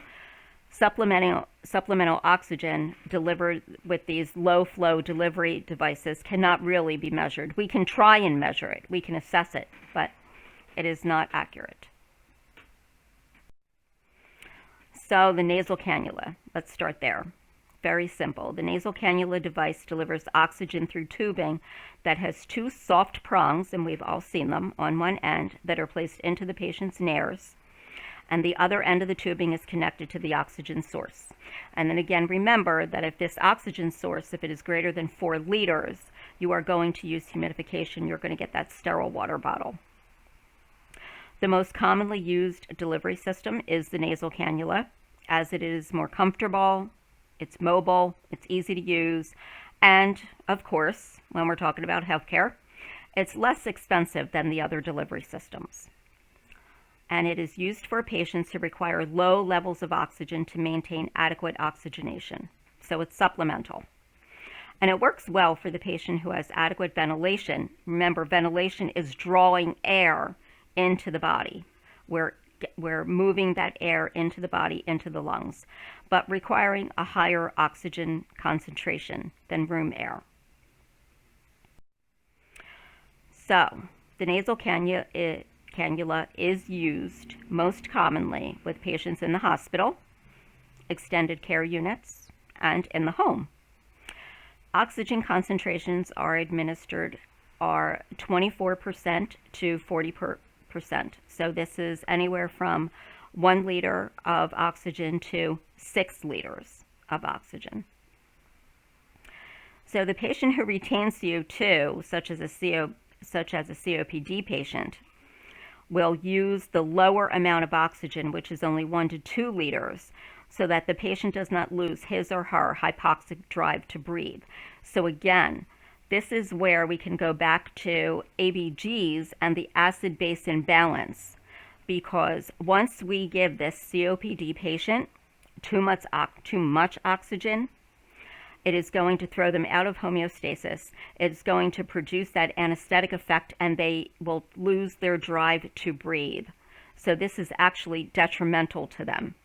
Speaker 1: supplemental oxygen delivered with these low flow delivery devices cannot really be measured. We can try and measure it, we can assess it, but it is not accurate. So the nasal cannula, let's start there. Very simple. The nasal cannula device delivers oxygen through tubing that has 2 soft prongs, and we've all seen them, on one end that are placed into the patient's nares, and the other end of the tubing is connected to the oxygen source. And then again, remember that if this oxygen source, if it is greater than 4 liters, you are going to use humidification. You're going to get that sterile water bottle. The most commonly used delivery system is the nasal cannula, as it is more comfortable, it's mobile, it's easy to use, and of course, when we're talking about healthcare, it's less expensive than the other delivery systems. and it is used for patients who require low levels of oxygen to maintain adequate oxygenation. So it's supplemental. And it works well for the patient who has adequate ventilation. Remember, ventilation is drawing air into the body. We're moving that air into the body, into the lungs, but requiring a higher oxygen concentration than room air. So the nasal cannula is used most commonly with patients in the hospital, extended care units, and in the home. Oxygen concentrations are administered are 24% to 40%. So this is anywhere from 1 liter of oxygen to 6 liters of oxygen. So the patient who retains CO2, such as a COPD patient, will use the lower amount of oxygen, which is only 1 to 2 liters, so that the patient does not lose his or her hypoxic drive to breathe. So again, this is where we can go back to ABGs and the acid-base imbalance, because once we give this COPD patient too much oxygen, it is going to throw them out of homeostasis. It's going to produce that anesthetic effect, and they will lose their drive to breathe. So this is actually detrimental to them.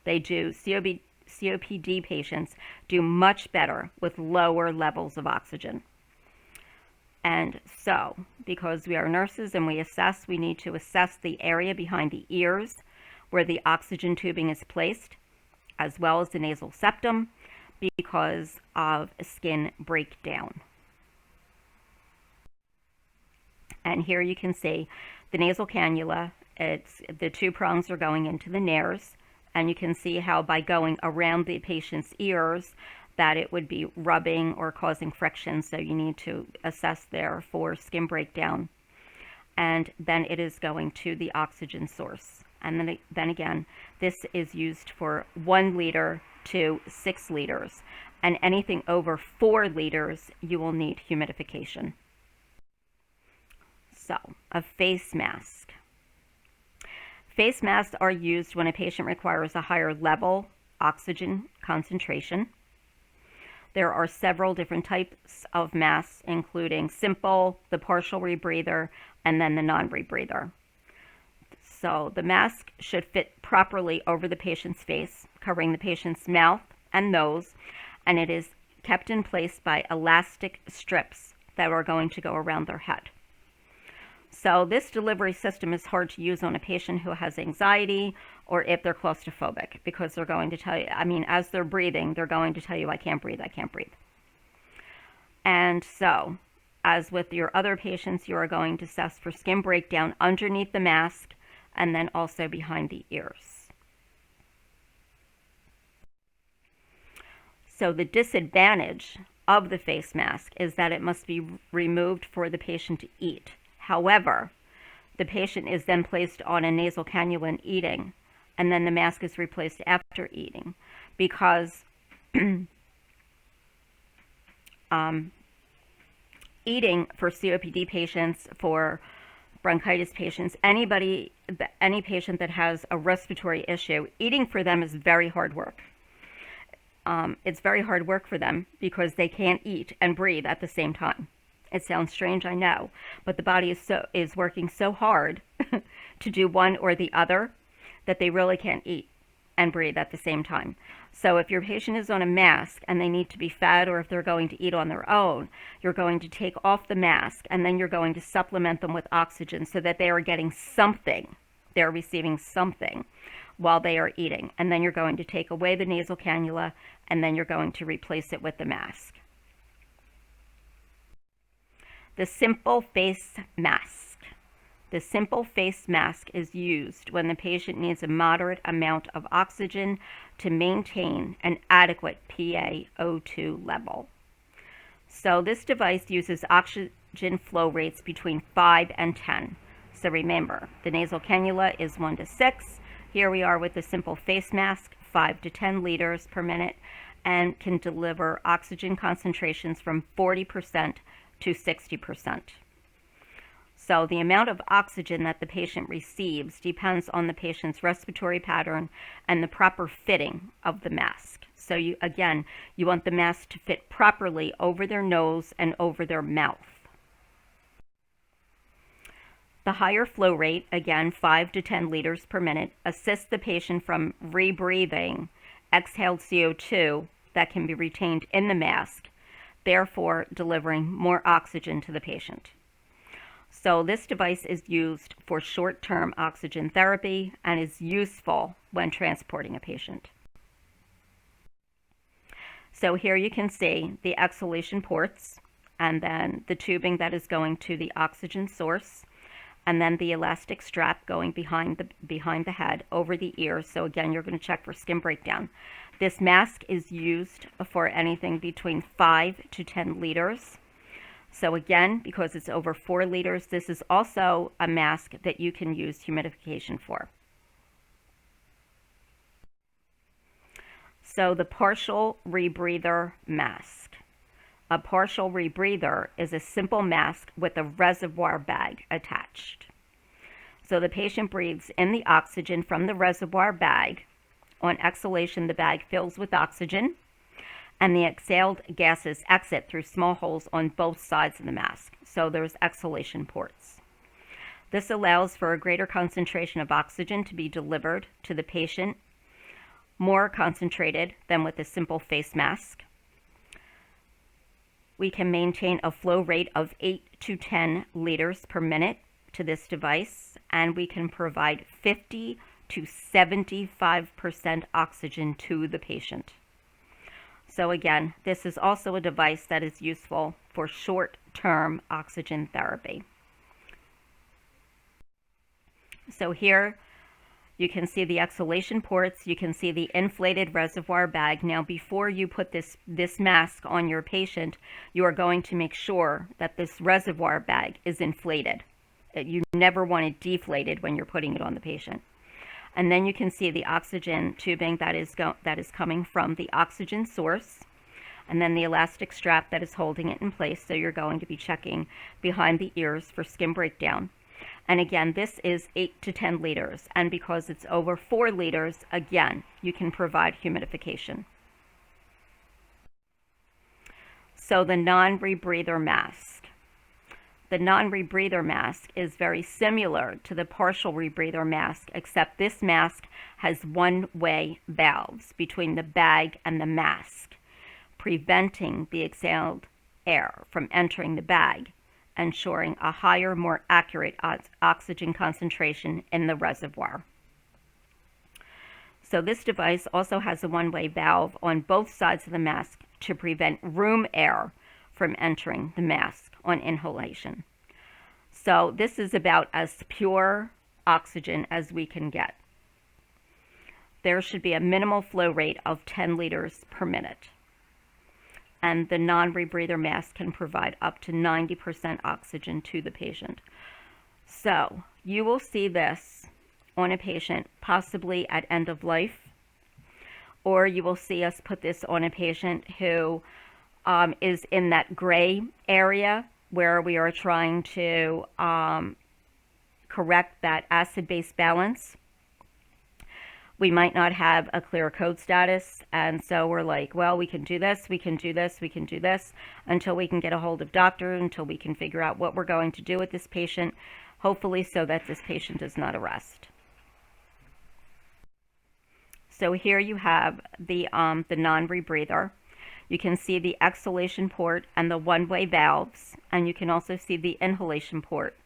Speaker 1: COPD patients do much better with lower levels of oxygen. And so, because we are nurses and we need to assess the area behind the ears where the oxygen tubing is placed, as well as the nasal septum, because of skin breakdown. And here you can see the nasal cannula. The 2 prongs are going into the nares, and you can see how by going around the patient's ears that it would be rubbing or causing friction, so you need to assess there for skin breakdown. And then it is going to the oxygen source. And then again, this is used for 1 liter to 6 liters. And anything over 4 liters, you will need humidification. So, a face mask. Face masks are used when a patient requires a higher level oxygen concentration. There are several different types of masks, including simple, the partial rebreather, and then the non-rebreather. So the mask should fit properly over the patient's face, covering the patient's mouth and nose, and it is kept in place by elastic strips that are going to go around their head. So this delivery system is hard to use on a patient who has anxiety or if they're claustrophobic, because they're going to tell you, as they're breathing, they're going to tell you, I can't breathe, I can't breathe. And so, as with your other patients, you are going to assess for skin breakdown underneath the mask and then also behind the ears. So the disadvantage of the face mask is that it must be removed for the patient to eat. However, the patient is then placed on a nasal cannula and eating, and then the mask is replaced after eating, because eating for COPD patients, for bronchitis patients, any patient that has a respiratory issue, eating for them is very hard work. It's very hard work for them because they can't eat and breathe at the same time. It sounds strange, I know, but the body is working so hard to do one or the other that they really can't eat and breathe at the same time. So if your patient is on a mask and they need to be fed, or if they're going to eat on their own, you're going to take off the mask and then you're going to supplement them with oxygen so that they are getting something. They're receiving something while they are eating. And then you're going to take away the nasal cannula and then you're going to replace it with the mask. The simple face mask. The simple face mask is used when the patient needs a moderate amount of oxygen to maintain an adequate PaO2 level. So this device uses oxygen flow rates between 5 and 10. So remember, the nasal cannula is 1 to 6. Here we are with the simple face mask, 5 to 10 liters per minute, and can deliver oxygen concentrations from 40% to 60%. So the amount of oxygen that the patient receives depends on the patient's respiratory pattern and the proper fitting of the mask. So you want the mask to fit properly over their nose and over their mouth. The higher flow rate, again 5 to 10 liters per minute, assists the patient from rebreathing exhaled CO2 that can be retained in the mask, therefore delivering more oxygen to the patient. So this device is used for short-term oxygen therapy and is useful when transporting a patient. So here you can see the exhalation ports and then the tubing that is going to the oxygen source, and then the elastic strap going behind the head over the ears. So again, you're going to check for skin breakdown. This mask is used for anything between 5 to 10 liters. So again, because it's over 4 liters, this is also a mask that you can use humidification for. So the partial rebreather mask. A partial rebreather is a simple mask with a reservoir bag attached. So the patient breathes in the oxygen from the reservoir bag. On exhalation, the bag fills with oxygen, and the exhaled gases exit through small holes on both sides of the mask. So there's exhalation ports. This allows for a greater concentration of oxygen to be delivered to the patient, more concentrated than with a simple face mask. We can maintain a flow rate of 8 to 10 liters per minute to this device, and we can provide 50 to 75% oxygen to the patient. So again, this is also a device that is useful for short-term oxygen therapy. So here you can see the exhalation ports, you can see the inflated reservoir bag. Now before you put this mask on your patient, you are going to make sure that this reservoir bag is inflated. You never want it deflated when you're putting it on the patient. And then you can see the oxygen tubing that is coming from the oxygen source, and then the elastic strap that is holding it in place. So you're going to be checking behind the ears for skin breakdown. And again, this is 8 to 10 liters. And because it's over 4 liters, again, you can provide humidification. So the non-rebreather mask. The non-rebreather mask is very similar to the partial rebreather mask, except this mask has one-way valves between the bag and the mask, preventing the exhaled air from entering the bag, ensuring a higher, more accurate oxygen concentration in the reservoir. So this device also has a one-way valve on both sides of the mask to prevent room air from entering the mask on inhalation. So this is about as pure oxygen as we can get. There should be a minimal flow rate of 10 liters per minute. And the non-rebreather mask can provide up to 90% oxygen to the patient. So you will see this on a patient possibly at end of life, or you will see us put this on a patient who is in that gray area where we are trying to correct that acid-base balance. We might not have a clear code status, and so we're like, well, we can do this, we can do this, we can do this, until we can get a hold of doctor, until we can figure out what we're going to do with this patient, hopefully so that this patient does not arrest. So here you have the non-rebreather. You can see the exhalation port and the one-way valves, and you can also see the inhalation port.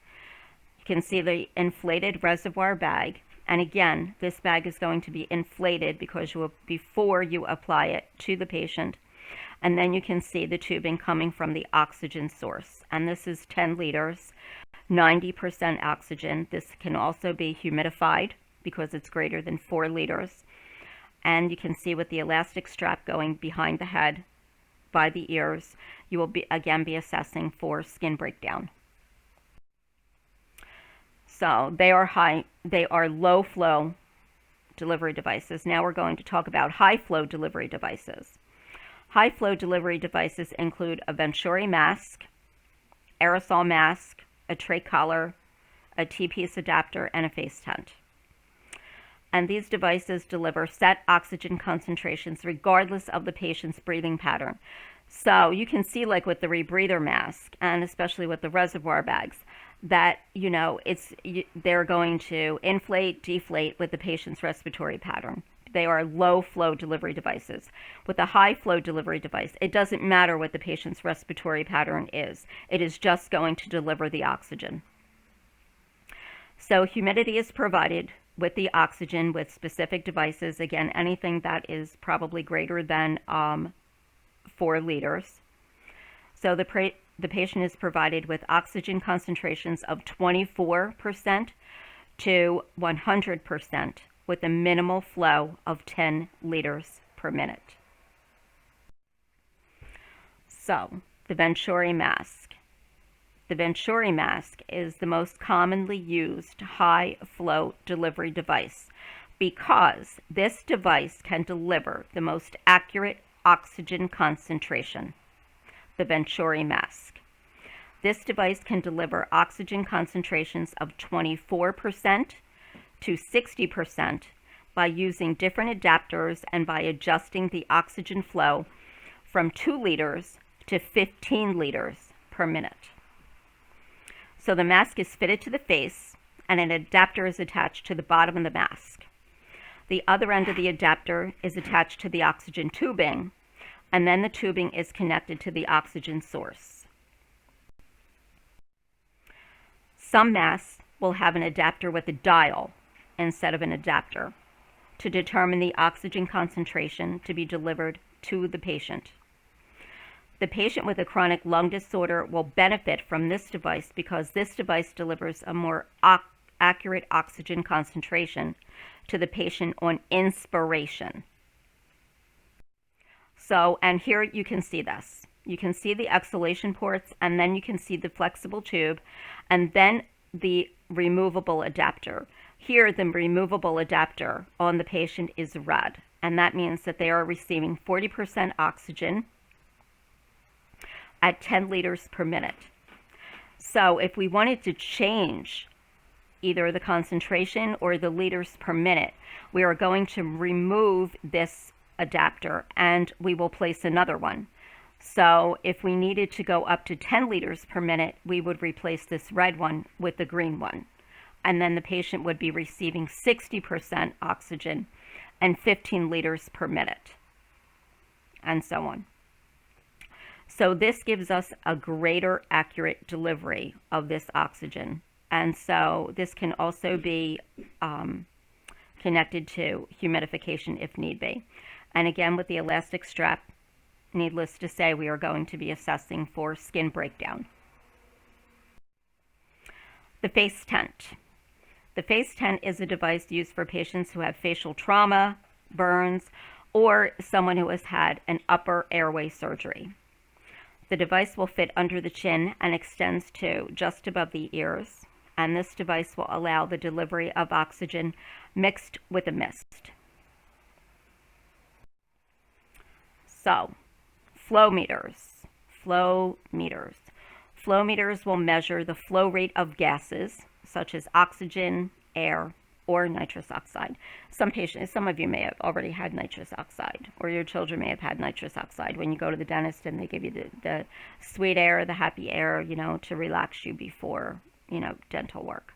Speaker 1: You can see the inflated reservoir bag, and again, this bag is going to be inflated before you apply it to the patient. And then you can see the tubing coming from the oxygen source, and this is 10 liters, 90% oxygen. This can also be humidified because it's greater than 4 liters. And you can see with the elastic strap going behind the head by the ears, you will again be assessing for skin breakdown. So they are low flow delivery devices. Now we're going to talk about high flow delivery devices. High flow delivery devices include a Venturi mask, aerosol mask, a trach collar, a T-piece adapter, and a face tent. And these devices deliver set oxygen concentrations regardless of the patient's breathing pattern. So you can see, like with the rebreather mask, and especially with the reservoir bags, that, they're going to inflate, deflate with the patient's respiratory pattern. They are low flow delivery devices. With a high flow delivery device, it doesn't matter what the patient's respiratory pattern is. It is just going to deliver the oxygen. So humidity is provided with the oxygen with specific devices. Again, anything that is probably greater than 4 liters. So the patient is provided with oxygen concentrations of 24% to 100% with a minimal flow of 10 liters per minute. So, the Venturi mask. The Venturi mask is the most commonly used high flow delivery device because this device can deliver the most accurate oxygen concentration. The Venturi mask. This device can deliver oxygen concentrations of 24% to 60% by using different adapters and by adjusting the oxygen flow from 2 liters to 15 liters per minute. So the mask is fitted to the face and an adapter is attached to the bottom of the mask. The other end of the adapter is attached to the oxygen tubing, and then the tubing is connected to the oxygen source. Some masks will have an adapter with a dial instead of an adapter to determine the oxygen concentration to be delivered to the patient. The patient with a chronic lung disorder will benefit from this device because this device delivers a more accurate oxygen concentration to the patient on inspiration. So, and here you can see this. You can see the exhalation ports, and then you can see the flexible tube, and then the removable adapter. Here, the removable adapter on the patient is red, and that means that they are receiving 40% oxygen at 10 liters per minute. So if we wanted to change either the concentration or the liters per minute, we are going to remove this adapter and we will place another one. So if we needed to go up to 10 liters per minute, we would replace this red one with the green one. And then the patient would be receiving 60% oxygen and 15 liters per minute, and so on. So this gives us a greater accurate delivery of this oxygen. And so this can also be connected to humidification if need be. And again, with the elastic strap, needless to say, we are going to be assessing for skin breakdown. The face tent. The face tent is a device used for patients who have facial trauma, burns, or someone who has had an upper airway surgery. The device will fit under the chin and extends to just above the ears, and this device will allow the delivery of oxygen mixed with a mist. So, flow meters. Flow meters. Flow meters will measure the flow rate of gases, such as oxygen, air, or nitrous oxide. Some of you may have already had nitrous oxide, or your children may have had nitrous oxide when you go to the dentist and they give you the sweet air, the happy air, to relax you before, dental work.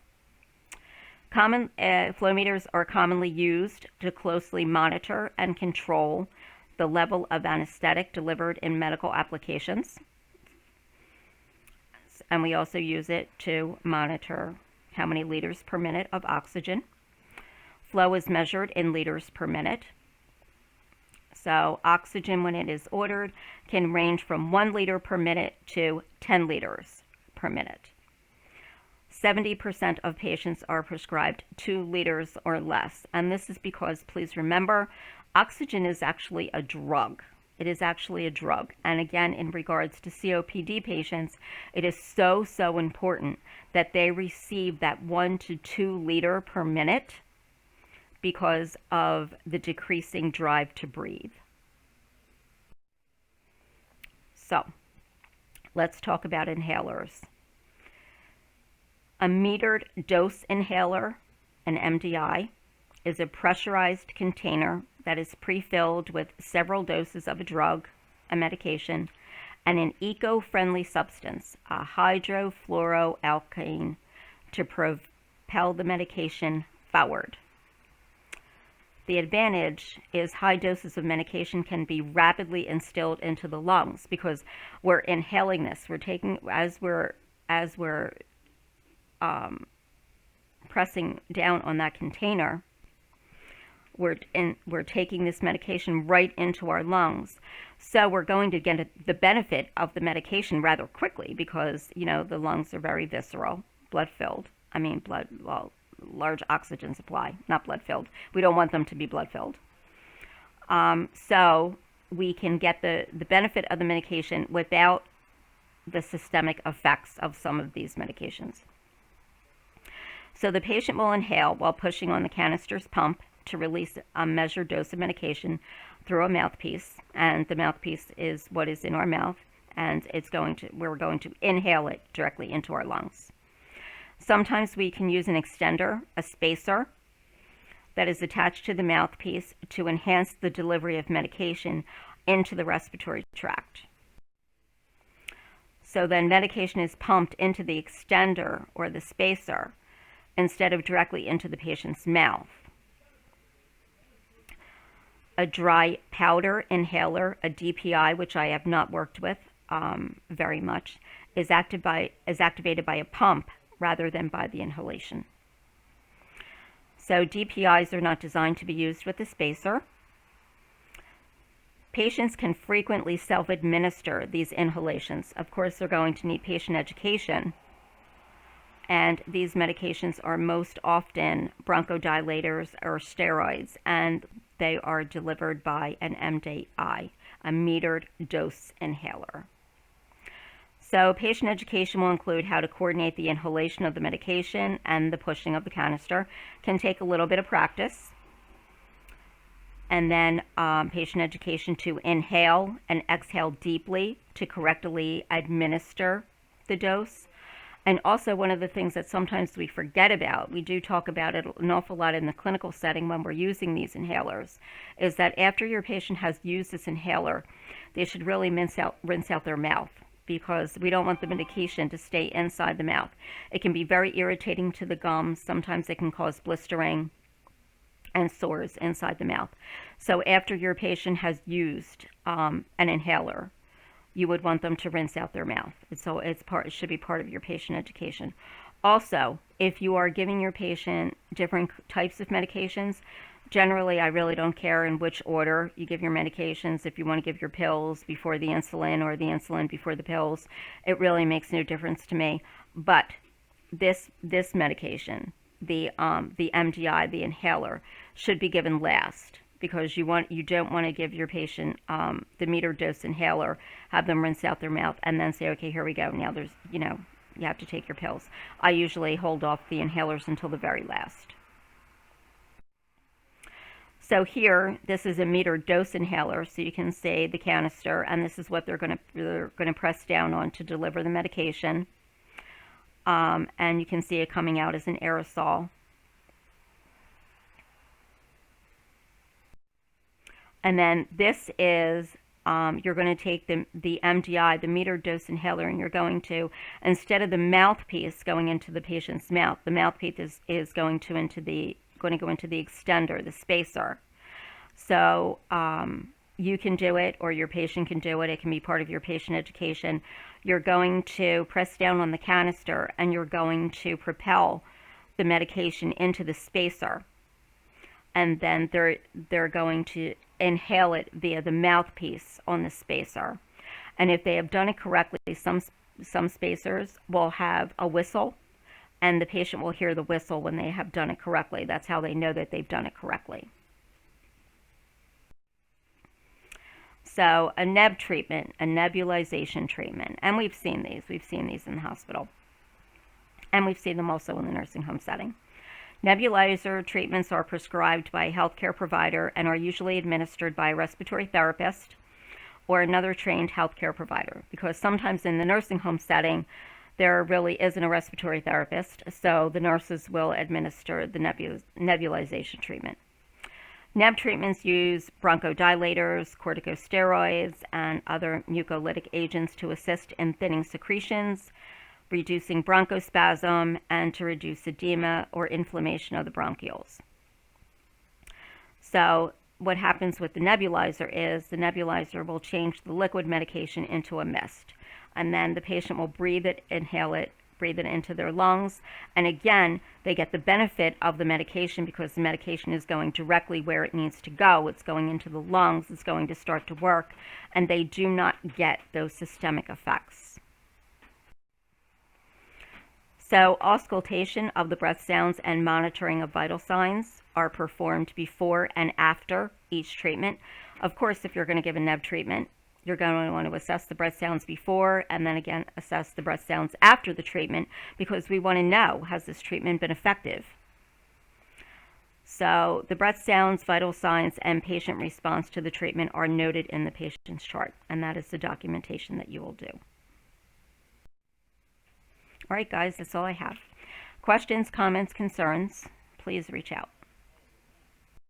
Speaker 1: Common flow meters are commonly used to closely monitor and control the level of anesthetic delivered in medical applications. And we also use it to monitor how many liters per minute of oxygen. Flow is measured in liters per minute. So oxygen, when it is ordered, can range from 1 liter per minute to 10 liters per minute. 70% of patients are prescribed 2 liters or less. And this is because, please remember, oxygen is actually a drug. It is actually a drug. And again, in regards to COPD patients, it is so important that they receive that 1 to 2 liter per minute because of the decreasing drive to breathe. So, let's talk about inhalers. A metered dose inhaler, an MDI, is a pressurized container that is pre-filled with several doses of a drug, a medication, and an eco-friendly substance, a hydrofluoroalkane, to propel the medication forward. The advantage is high doses of medication can be rapidly instilled into the lungs because we're inhaling this. We're taking, as we're pressing down on that container, we're taking this medication right into our lungs. So we're going to get the benefit of the medication rather quickly because, the lungs are very visceral, blood-filled. Large oxygen supply, not blood-filled. We don't want them to be blood-filled. So we can get the benefit of the medication without the systemic effects of some of these medications. So the patient will inhale while pushing on the canister's pump to release a measured dose of medication through a mouthpiece, and the mouthpiece is what is in our mouth, and we're going to inhale it directly into our lungs. Sometimes we can use an extender, a spacer, that is attached to the mouthpiece to enhance the delivery of medication into the respiratory tract. So then medication is pumped into the extender or the spacer instead of directly into the patient's mouth. A dry powder inhaler, a DPI, which I have not worked with very much, is activated by a pump rather than by the inhalation. So DPIs are not designed to be used with a spacer. Patients can frequently self-administer these inhalations. Of course, they're going to need patient education. And these medications are most often bronchodilators or steroids, and they are delivered by an MDI, a metered dose inhaler. So patient education will include how to coordinate the inhalation of the medication and the pushing of the canister. Can take a little bit of practice. And then patient education to inhale and exhale deeply to correctly administer the dose. And also one of the things that sometimes we forget about, we do talk about it an awful lot in the clinical setting when we're using these inhalers, is that after your patient has used this inhaler, they should really rinse out their mouth, because we don't want the medication to stay inside the mouth. It can be very irritating to the gums. Sometimes it can cause blistering and sores inside the mouth. So after your patient has used an inhaler, you would want them to rinse out their mouth. So it should be part of your patient education. Also, if you are giving your patient different types of medications, generally, I really don't care in which order you give your medications. If you want to give your pills before the insulin or the insulin before the pills, it really makes no difference to me. But this medication, the MDI, the inhaler, should be given last, because you don't want to give your patient the metered dose inhaler, have them rinse out their mouth, and then say, okay, here we go. Now there's, you have to take your pills. I usually hold off the inhalers until the very last. So here, this is a metered dose inhaler, so you can see the canister, and this is what they're going to press down on to deliver the medication. And you can see it coming out as an aerosol. And then this is, you're going to take the MDI, the metered dose inhaler, and you're going to, instead of the mouthpiece going into the patient's mouth, the mouthpiece is going to go into the extender, the spacer. So you can do it, or your patient can do it. It can be part of your patient education. You're going to press down on the canister, and you're going to propel the medication into the spacer. And then they're going to inhale it via the mouthpiece on the spacer. And if they have done it correctly, some spacers will have a whistle, and the patient will hear the whistle when they have done it correctly. That's how they know that they've done it correctly. So a neb treatment, a nebulization treatment, and we've seen these. We've seen these in the hospital. And we've seen them also in the nursing home setting. Nebulizer treatments are prescribed by a healthcare provider and are usually administered by a respiratory therapist or another trained healthcare provider, because sometimes in the nursing home setting, there really isn't a respiratory therapist, so the nurses will administer the nebulization treatment. Neb treatments use bronchodilators, corticosteroids, and other mucolytic agents to assist in thinning secretions, reducing bronchospasm, and to reduce edema or inflammation of the bronchioles. So what happens with the nebulizer is the nebulizer will change the liquid medication into a mist, and then the patient will breathe it, inhale it, breathe it into their lungs, and again, they get the benefit of the medication because the medication is going directly where it needs to go. It's going into the lungs, it's going to start to work, and they do not get those systemic effects. So auscultation of the breath sounds and monitoring of vital signs are performed before and after each treatment. Of course, if you're going to give a neb treatment, you're going to want to assess the breath sounds before and then again assess the breath sounds after the treatment, because we want to know, has this treatment been effective? So the breath sounds, vital signs, and patient response to the treatment are noted in the patient's chart, and that is the documentation that you will do. All right, guys, that's all I have. Questions, comments, concerns, please reach out.